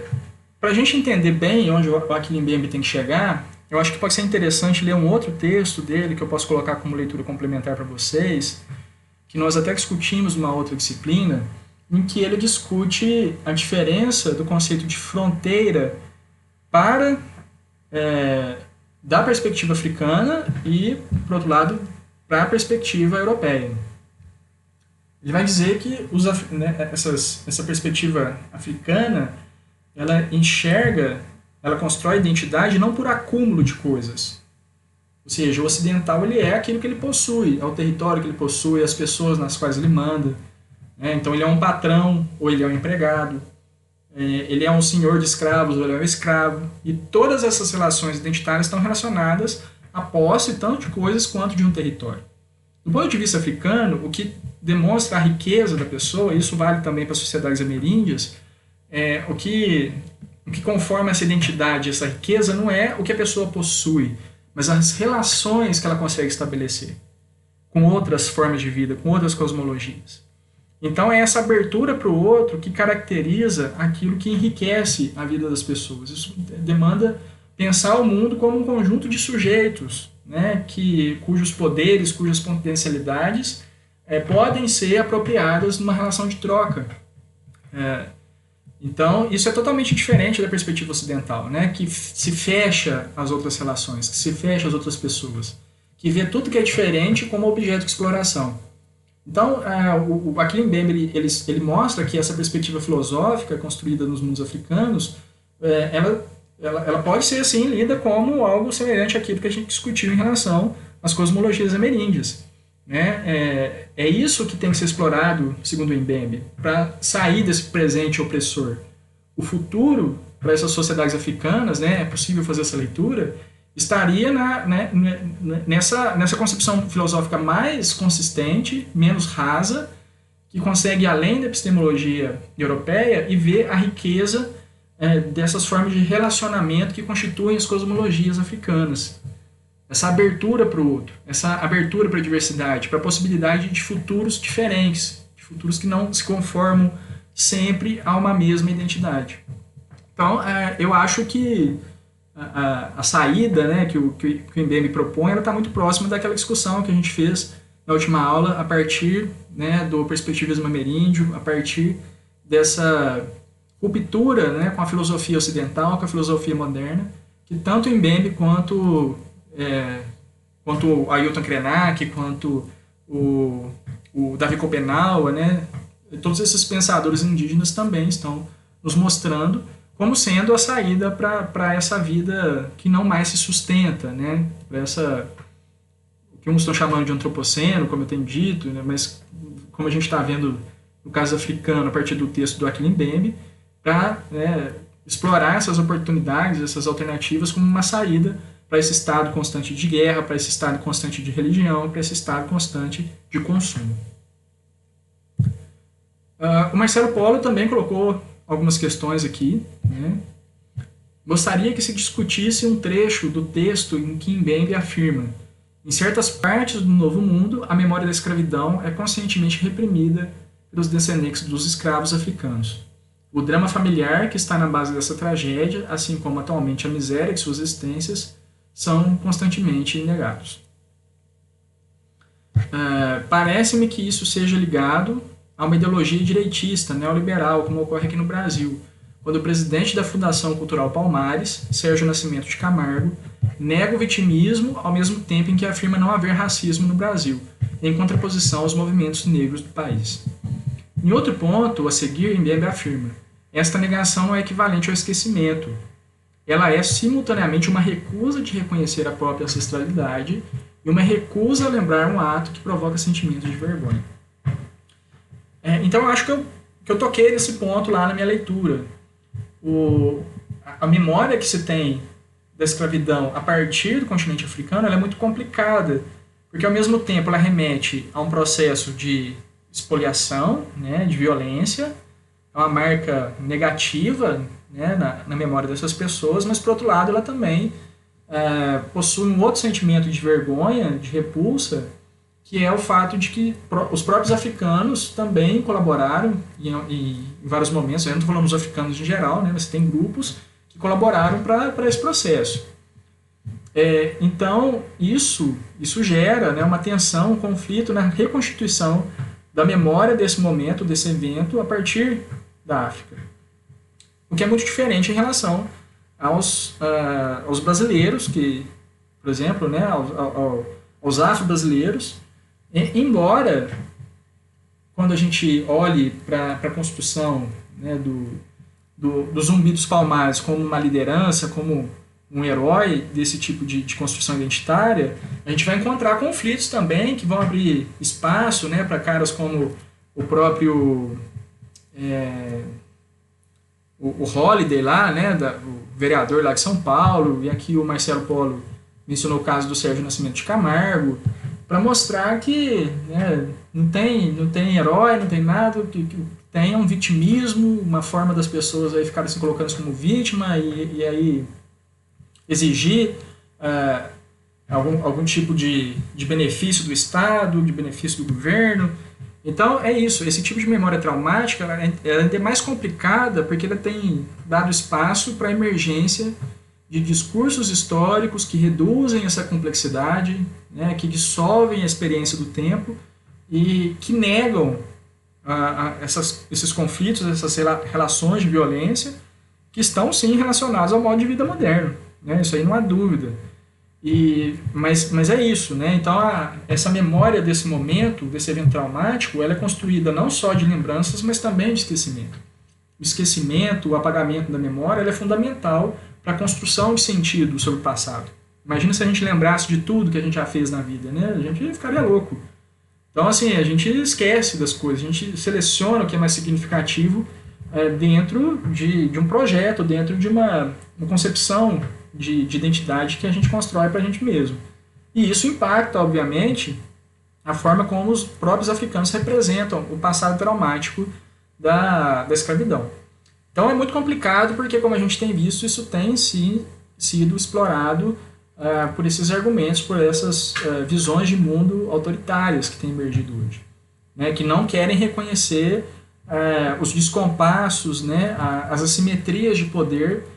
para a gente entender bem onde o Achille Mbembe tem que chegar, eu acho que pode ser interessante ler um outro texto dele, que eu posso colocar como leitura complementar para vocês, que nós até discutimos numa outra disciplina, em que ele discute a diferença do conceito de fronteira da perspectiva africana e, por outro lado, para a perspectiva europeia. Ele vai dizer que essa perspectiva africana, ela enxerga, ela constrói identidade não por acúmulo de coisas. Ou seja, o ocidental ele é aquilo que ele possui, é o território que ele possui, as pessoas nas quais ele manda. Então ele é um patrão ou ele é um empregado, ele é um senhor de escravos ou ele é um escravo. E todas essas relações identitárias estão relacionadas a posse tanto de coisas quanto de um território. Do ponto de vista africano, o que demonstra a riqueza da pessoa, e isso vale também para as sociedades ameríndias, o que conforma essa identidade, essa riqueza, não é o que a pessoa possui, mas as relações que ela consegue estabelecer com outras formas de vida, com outras cosmologias. Então é essa abertura para o outro que caracteriza aquilo que enriquece a vida das pessoas. Isso demanda pensar o mundo como um conjunto de sujeitos, né, cujos poderes, cujas potencialidades podem ser apropriadas numa relação de troca. Então, isso é totalmente diferente da perspectiva ocidental, né, que se fecha às outras relações, que se fecha às outras pessoas, que vê tudo que é diferente como objeto de exploração. Então, o Achille Mbembe ele mostra que essa perspectiva filosófica construída nos mundos africanos, ela pode ser assim lida como algo semelhante àquilo que a gente discutiu em relação às cosmologias ameríndias, né? É isso que tem que ser explorado, segundo o Mbembe, para sair desse presente opressor. O futuro para essas sociedades africanas, né, é possível fazer essa leitura, estaria nessa concepção filosófica mais consistente, menos rasa, que consegue ir além da epistemologia europeia e ver a riqueza dessas formas de relacionamento que constituem as cosmologias africanas. Essa abertura para o outro, essa abertura para a diversidade, para a possibilidade de futuros diferentes, de futuros que não se conformam sempre a uma mesma identidade. Então, eu acho que a saída, né, que o Mbembe propõe, ela está muito próxima daquela discussão que a gente fez na última aula, a partir, né, do perspectivismo ameríndio, a partir dessa ruptura, né, com a filosofia ocidental, com a filosofia moderna, que tanto o Mbembe quanto Ailton Krenak, quanto o Davi Copenaua, né, todos esses pensadores indígenas também estão nos mostrando como sendo a saída para essa vida que não mais se sustenta, né, para essa, o que uns estão chamando de antropoceno, como eu tenho dito, né, mas como a gente está vendo no caso africano, a partir do texto do Akin Mbembe, para, né, explorar essas oportunidades, essas alternativas como uma saída para esse estado constante de guerra, para esse estado constante de religião, para esse estado constante de consumo. O Marcelo Polo também colocou algumas questões aqui, né? Gostaria que se discutisse um trecho do texto em que Mbembe afirma: em certas partes do Novo Mundo, a memória da escravidão é conscientemente reprimida pelos descendentes dos escravos africanos. O drama familiar que está na base dessa tragédia, assim como atualmente a miséria de suas existências, são constantemente negados. Parece-me que isso seja ligado a uma ideologia direitista, neoliberal, como ocorre aqui no Brasil, quando o presidente da Fundação Cultural Palmares, Sérgio Nascimento de Camargo, nega o vitimismo ao mesmo tempo em que afirma não haver racismo no Brasil, em contraposição aos movimentos negros do país. Em outro ponto, a seguir, Mbembe afirma: esta negação é equivalente ao esquecimento. Ela é simultaneamente uma recusa de reconhecer a própria ancestralidade e uma recusa a lembrar um ato que provoca sentimentos de vergonha. Então eu acho que eu toquei nesse ponto lá na minha leitura. A memória que se tem da escravidão a partir do continente africano ela é muito complicada, porque ao mesmo tempo ela remete a um processo de expoliação, né, de violência, é uma marca negativa, né, na memória dessas pessoas, mas por outro lado ela também possui um outro sentimento de vergonha, de repulsa, que é o fato de que os próprios africanos também colaboraram em vários momentos. Eu não estou falando dos africanos em geral, né, mas tem grupos que colaboraram para esse processo. Então isso gera, né, uma tensão, um conflito na reconstituição da memória desse momento, desse evento, a partir da África. O que é muito diferente em relação aos brasileiros, que, por exemplo, né, aos afro-brasileiros, embora, quando a gente olhe para a construção, né, do Zumbi dos Palmares como uma liderança, como um herói desse tipo de construção identitária, a gente vai encontrar conflitos também que vão abrir espaço, né, para caras como o próprio o Holliday lá, né, o vereador lá de São Paulo, e aqui o Marcelo Polo mencionou o caso do Sérgio Nascimento de Camargo, para mostrar que, né, não tem herói, não tem nada, que tem um vitimismo, uma forma das pessoas aí ficarem se colocando como vítima e aí exigir algum tipo de benefício do Estado, de benefício do governo. Então é isso, esse tipo de memória traumática ela ainda é mais complicada porque ela tem dado espaço para a emergência de discursos históricos que reduzem essa complexidade, né, que dissolvem a experiência do tempo e que negam esses conflitos, essas relações de violência que estão sim relacionadas ao modo de vida moderno, né, isso aí não há dúvida. Mas é isso, né? Então essa memória desse momento, desse evento traumático, ela é construída não só de lembranças, mas também de esquecimento. O esquecimento, o apagamento da memória, ela é fundamental para a construção de sentido sobre o passado. Imagina se a gente lembrasse de tudo que a gente já fez na vida, né? A gente ficaria louco. Então, assim, a gente esquece das coisas, a gente seleciona o que é mais significativo dentro de um projeto, dentro de uma concepção de identidade que a gente constrói para a gente mesmo. E isso impacta, obviamente, a forma como os próprios africanos representam o passado traumático da escravidão. Então é muito complicado porque, como a gente tem visto, isso tem sido explorado por esses argumentos, por essas visões de mundo autoritárias que têm emergido hoje, né, que não querem reconhecer os descompassos, né, as assimetrias de poder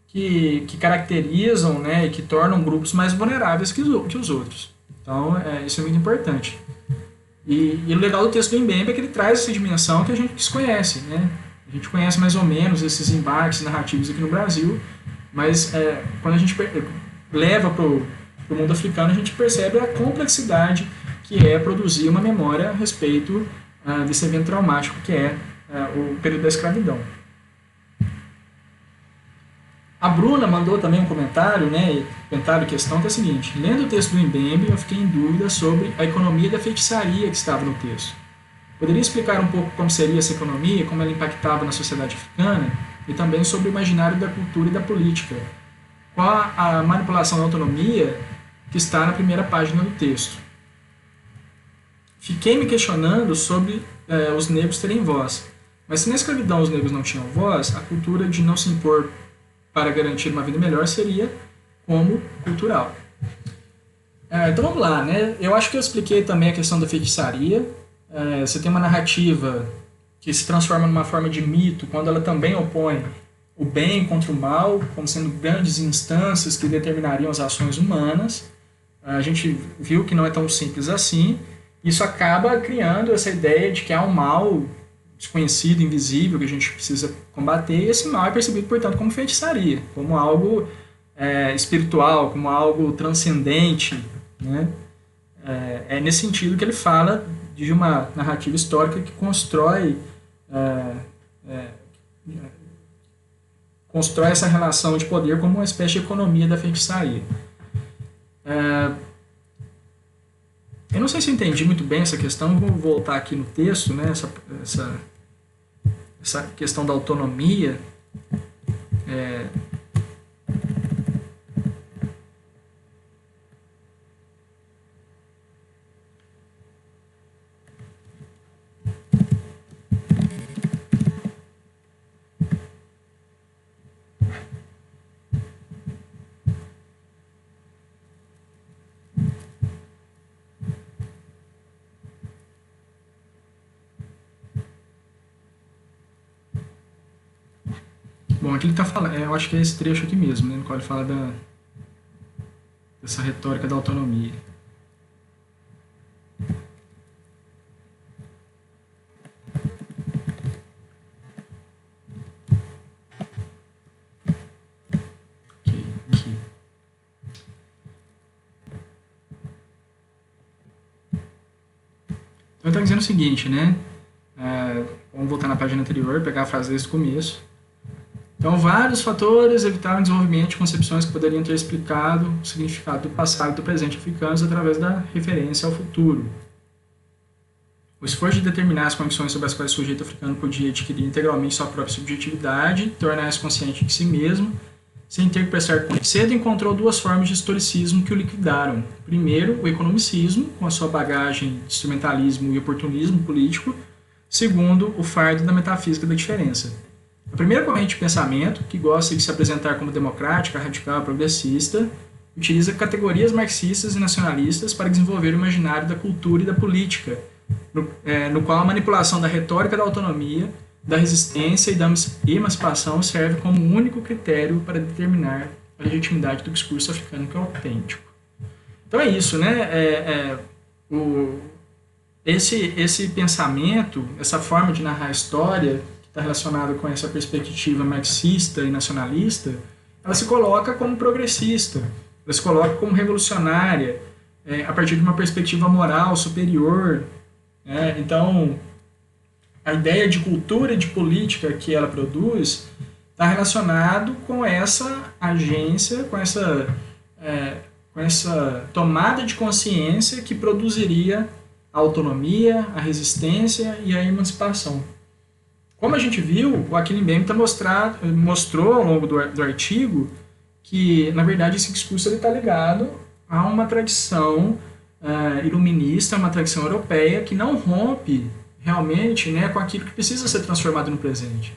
que caracterizam, né, e que tornam grupos mais vulneráveis que os outros. Então, isso é muito importante. E o legal do texto do Mbembe é que ele traz essa dimensão que a gente desconhece, né? A gente conhece mais ou menos esses embates narrativos aqui no Brasil, mas quando a gente leva para o mundo africano, a gente percebe a complexidade que é produzir uma memória a respeito desse evento traumático que é o período da escravidão. A Bruna mandou também um comentário, né, comentário questão, que é o seguinte: lendo o texto do Mbembe, eu fiquei em dúvida sobre a economia da feitiçaria que estava no texto. Poderia explicar um pouco como seria essa economia, como ela impactava na sociedade africana, e também sobre o imaginário da cultura e da política? Qual a manipulação da autonomia que está na primeira página do texto? Fiquei me questionando sobre os negros terem voz. Mas se na escravidão os negros não tinham voz, a cultura de não se impor para garantir uma vida melhor seria como cultural. Então vamos lá, né? Eu acho que eu expliquei também a questão da feitiçaria. Você tem uma narrativa que se transforma numa forma de mito, quando ela também opõe o bem contra o mal, como sendo grandes instâncias que determinariam as ações humanas. A gente viu que não é tão simples assim. Isso acaba criando essa ideia de que há um mal desconhecido, invisível, que a gente precisa combater, e esse mal é percebido, portanto, como feitiçaria, como algo espiritual, como algo transcendente, né? É nesse sentido que ele fala de uma narrativa histórica que constrói essa relação de poder como uma espécie de economia da feitiçaria. Eu não sei se eu entendi muito bem essa questão, vou voltar aqui no texto, né, essa questão da autonomia. Bom, aqui ele está falando, eu acho que é esse trecho aqui mesmo, né, no qual ele fala dessa retórica da autonomia. Aqui. Então ele está dizendo o seguinte, né? Vamos voltar na página anterior, pegar a frase desde o começo. Então, vários fatores evitaram o desenvolvimento de concepções que poderiam ter explicado o significado do passado e do presente africanos através da referência ao futuro. O esforço de determinar as condições sobre as quais o sujeito africano podia adquirir integralmente sua própria subjetividade, tornar-se consciente de si mesmo, sem ter que prestar conta. Cedo encontrou duas formas de historicismo que o liquidaram. Primeiro, o economicismo, com a sua bagagem de instrumentalismo e oportunismo político. Segundo, o fardo da metafísica da diferença. A primeira corrente de pensamento, que gosta de se apresentar como democrática, radical e progressista, utiliza categorias marxistas e nacionalistas para desenvolver o imaginário da cultura e da política, no qual a manipulação da retórica da autonomia, da resistência e da emancipação serve como único critério para determinar a legitimidade do discurso africano que é autêntico. Então é isso, né? Esse pensamento, essa forma de narrar a história, está relacionada com essa perspectiva marxista e nacionalista, ela se coloca como progressista, ela se coloca como revolucionária, a partir de uma perspectiva moral superior. Então, a ideia de cultura e de política que ela produz está relacionado com essa agência, com essa tomada de consciência que produziria a autonomia, a resistência e a emancipação. Como a gente viu, o Achille Mbembe mostrou ao longo do artigo que, na verdade, esse discurso está ligado a uma tradição iluminista, uma tradição europeia que não rompe realmente, né, com aquilo que precisa ser transformado no presente.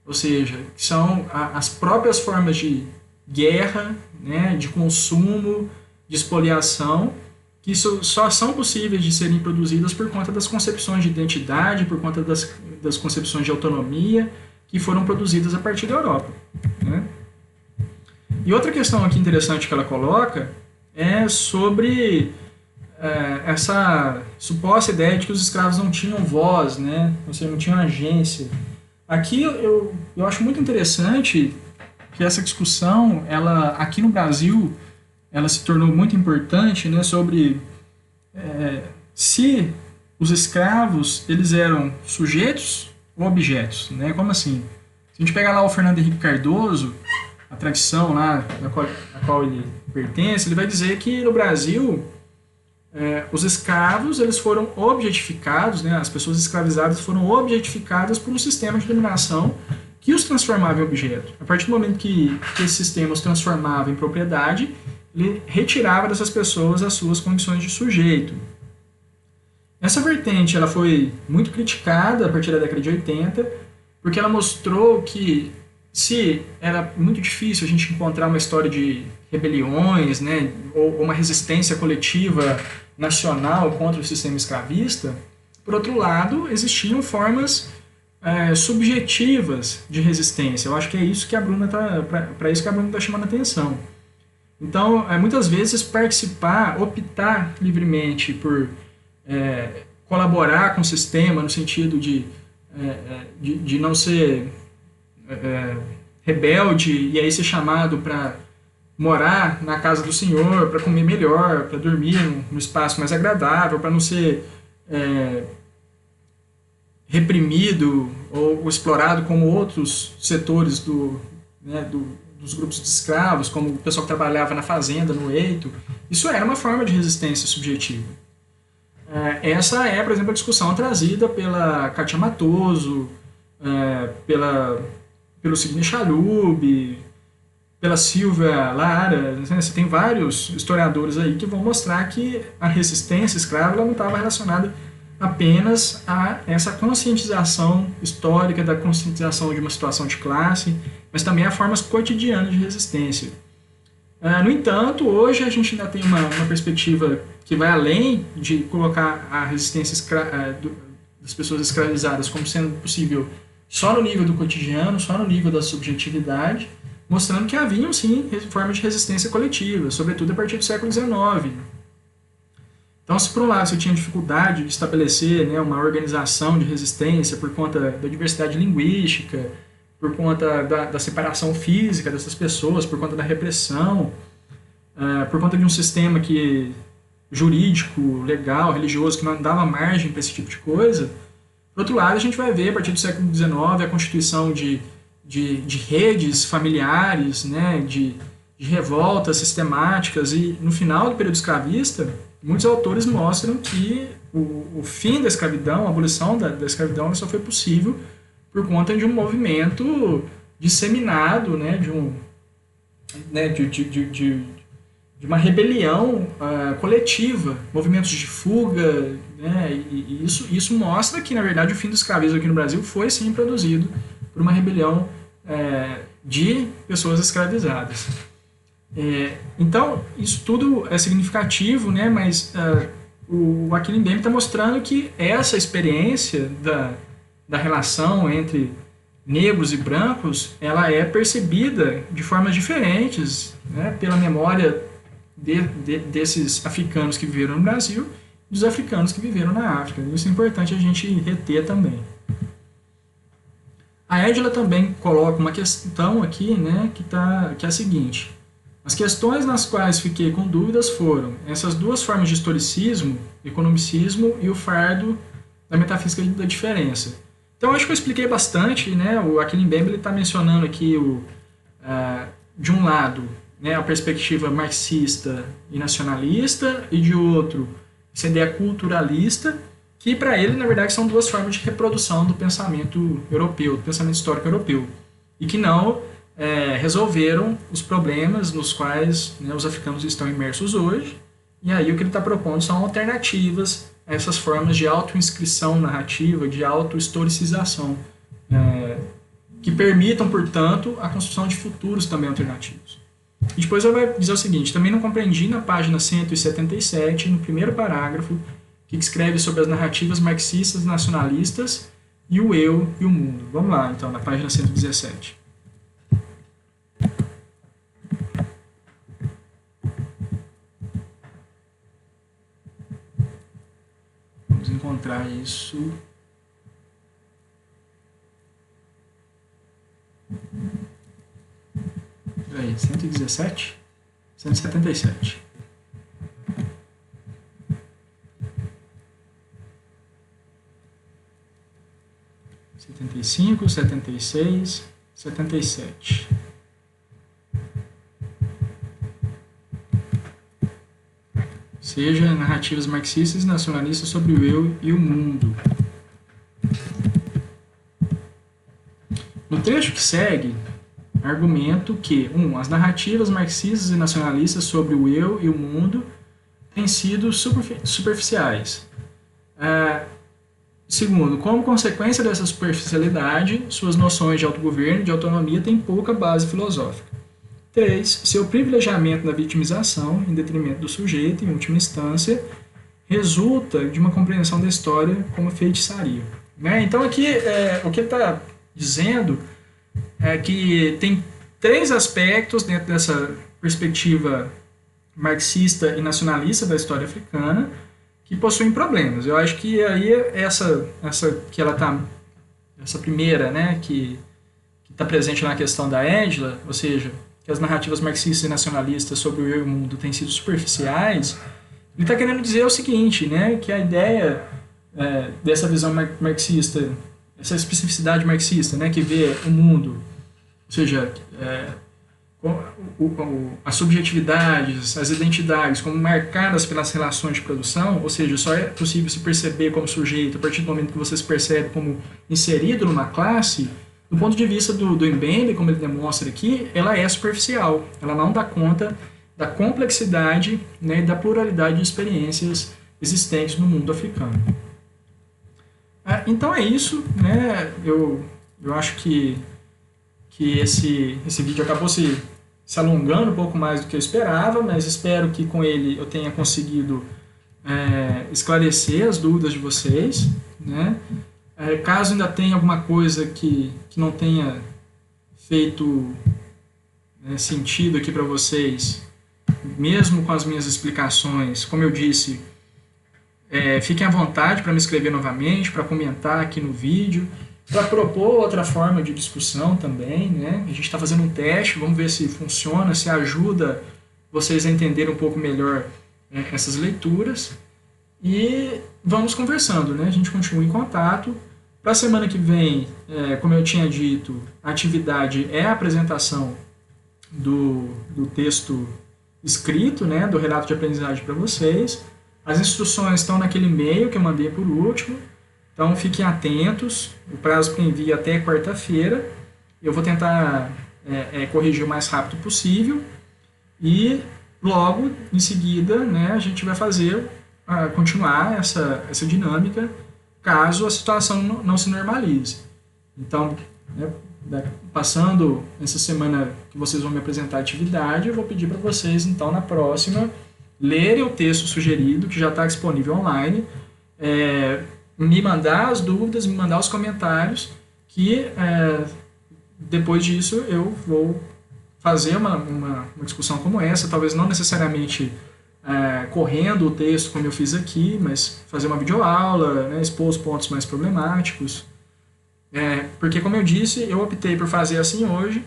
Ou seja, que são as próprias formas de guerra, né, de consumo, de expoliação, que só são possíveis de serem produzidas por conta das concepções de identidade, por conta das concepções de autonomia que foram produzidas a partir da Europa, né? E outra questão aqui interessante que ela coloca é sobre essa suposta ideia de que os escravos não tinham voz, né? Ou seja, não tinham agência. Aqui eu acho muito interessante que essa discussão, ela aqui no Brasil, ela se tornou muito importante, né, sobre se os escravos eles eram sujeitos ou objetos, né? Como assim? Se a gente pegar lá o Fernando Henrique Cardoso, a tradição lá a qual ele pertence, ele vai dizer que no Brasil os escravos eles foram objetificados, né? As pessoas escravizadas foram objetificadas por um sistema de dominação que os transformava em objeto. A partir do momento que esse sistema os transformava em propriedade, ele retirava dessas pessoas as suas condições de sujeito. Essa vertente ela foi muito criticada a partir da década de 80, porque ela mostrou que se era muito difícil a gente encontrar uma história de rebeliões, né, ou uma resistência coletiva nacional contra o sistema escravista, por outro lado, existiam formas subjetivas de resistência. Eu acho que é isso que a Bruna para isso que a Bruna está chamando a atenção. Então, muitas vezes optar livremente por colaborar com o sistema no sentido de não ser rebelde e aí ser chamado para morar na casa do senhor, para comer melhor, para dormir no espaço mais agradável, para não ser reprimido ou explorado como outros setores dos grupos de escravos, como o pessoal que trabalhava na fazenda, no eito. Isso era uma forma de resistência subjetiva. Essa é, por exemplo, a discussão trazida pela Katia Matoso, pelo Sidney Chalub, pela Silvia Lara. Você tem vários historiadores aí que vão mostrar que a resistência escrava ela não estava relacionada apenas a essa conscientização histórica, da conscientização de uma situação de classe, mas também a formas cotidianas de resistência. No entanto, hoje a gente ainda tem uma perspectiva que vai além de colocar a resistência das pessoas escravizadas como sendo possível só no nível do cotidiano, só no nível da subjetividade, mostrando que haviam, sim, formas de resistência coletiva, sobretudo a partir do século XIX. Então, se por um lado você tinha dificuldade de estabelecer, né, uma organização de resistência por conta da diversidade linguística, por conta da separação física dessas pessoas, por conta da repressão, por conta de um sistema jurídico, legal, religioso, que não dava margem para esse tipo de coisa, por outro lado, a gente vai ver, a partir do século XIX, a constituição de redes familiares, né, de revoltas sistemáticas, e no final do período escravista, muitos autores mostram que o fim da escravidão, a abolição da escravidão, só foi possível por conta de um movimento disseminado, né, de uma rebelião coletiva, movimentos de fuga, né, e isso mostra que, na verdade, o fim do escravismo aqui no Brasil foi, sim, produzido por uma rebelião de pessoas escravizadas. Então, isso tudo é significativo, né, mas o Achille Mbembe está mostrando que essa experiência da relação entre negros e brancos, ela é percebida de formas diferentes, né, pela memória desses africanos que viveram no Brasil e dos africanos que viveram na África. Isso é importante a gente reter também. A Edila também coloca uma questão aqui, né, que é a seguinte: as questões nas quais fiquei com dúvidas foram essas duas formas de historicismo, economicismo e o fardo da metafísica da diferença. Então, acho que eu expliquei bastante, né? O Achille Mbembe está mencionando aqui, de um lado, né, a perspectiva marxista e nacionalista, e de outro, essa ideia culturalista, que para ele, na verdade, são duas formas de reprodução do pensamento europeu, do pensamento histórico europeu, e que não resolveram os problemas nos quais, né, os africanos estão imersos hoje. E aí o que ele está propondo são alternativas a essas formas de auto-inscrição narrativa, de auto-historicização, que permitam, portanto, a construção de futuros também alternativos. E depois ele vai dizer o seguinte: também não compreendi na página 177, no primeiro parágrafo, que escreve sobre as narrativas marxistas nacionalistas e o eu e o mundo. Vamos lá, então, na página 117. encontrar isso. Peraí, 117? 177. Setenta e cinco, 76, 77. Seja narrativas marxistas e nacionalistas sobre o eu e o mundo. No trecho que segue, argumento que, as narrativas marxistas e nacionalistas sobre o eu e o mundo têm sido superficiais. Segundo, como consequência dessa superficialidade, suas noções de autogoverno e de autonomia têm pouca base filosófica. 3. Seu privilegiamento da vitimização, em detrimento do sujeito, em última instância, resulta de uma compreensão da história como feitiçaria. Né? Então, aqui, o que ele está dizendo é que tem 3 aspectos dentro dessa perspectiva marxista e nacionalista da história africana que possuem problemas. Eu acho que aí essa primeira, né, que está presente na questão da Edla, ou seja, que as narrativas marxistas e nacionalistas sobre o eu e o mundo têm sido superficiais, ele está querendo dizer o seguinte, né, que a ideia dessa visão marxista, essa especificidade marxista, né, que vê o mundo, ou seja, as subjetividades, as identidades como marcadas pelas relações de produção, ou seja, só é possível se perceber como sujeito a partir do momento que você se percebe como inserido numa classe. Do ponto de vista do Mbembe, como ele demonstra aqui, ela é superficial, ela não dá conta da complexidade, né, e da pluralidade de experiências existentes no mundo africano. Então é isso, né? Eu acho que esse vídeo acabou se alongando um pouco mais do que eu esperava, mas espero que com ele eu tenha conseguido esclarecer as dúvidas de vocês, né? Caso ainda tenha alguma coisa que não tenha feito sentido aqui para vocês, mesmo com as minhas explicações, como eu disse, fiquem à vontade para me escrever novamente, para comentar aqui no vídeo, para propor outra forma de discussão também, né? A gente está fazendo um teste, vamos ver se funciona, se ajuda vocês a entenderem um pouco melhor essas leituras. E vamos conversando, né? A gente continua em contato. Para a semana que vem, como eu tinha dito, a atividade é a apresentação do texto escrito, né? Do relato de aprendizagem para vocês. As instruções estão naquele e-mail que eu mandei por último. Então fiquem atentos, o prazo para envio é até quarta-feira. Eu vou tentar corrigir o mais rápido possível e logo em seguida, né, a gente vai continuar essa dinâmica caso a situação não se normalize. Então, né, passando essa semana que vocês vão me apresentar a atividade, eu vou pedir para vocês, então, na próxima, lerem o texto sugerido, que já está disponível online, me mandar as dúvidas, me mandar os comentários, que depois disso eu vou fazer uma discussão como essa, talvez não necessariamente correndo o texto como eu fiz aqui, mas fazer uma videoaula, né, expor os pontos mais problemáticos. Porque, como eu disse, eu optei por fazer assim hoje,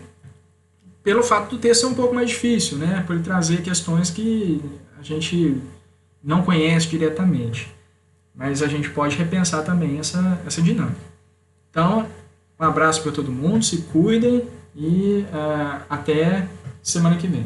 pelo fato do texto ser um pouco mais difícil, né, por ele trazer questões que a gente não conhece diretamente. Mas a gente pode repensar também essa dinâmica. Então, um abraço para todo mundo, se cuidem e até semana que vem.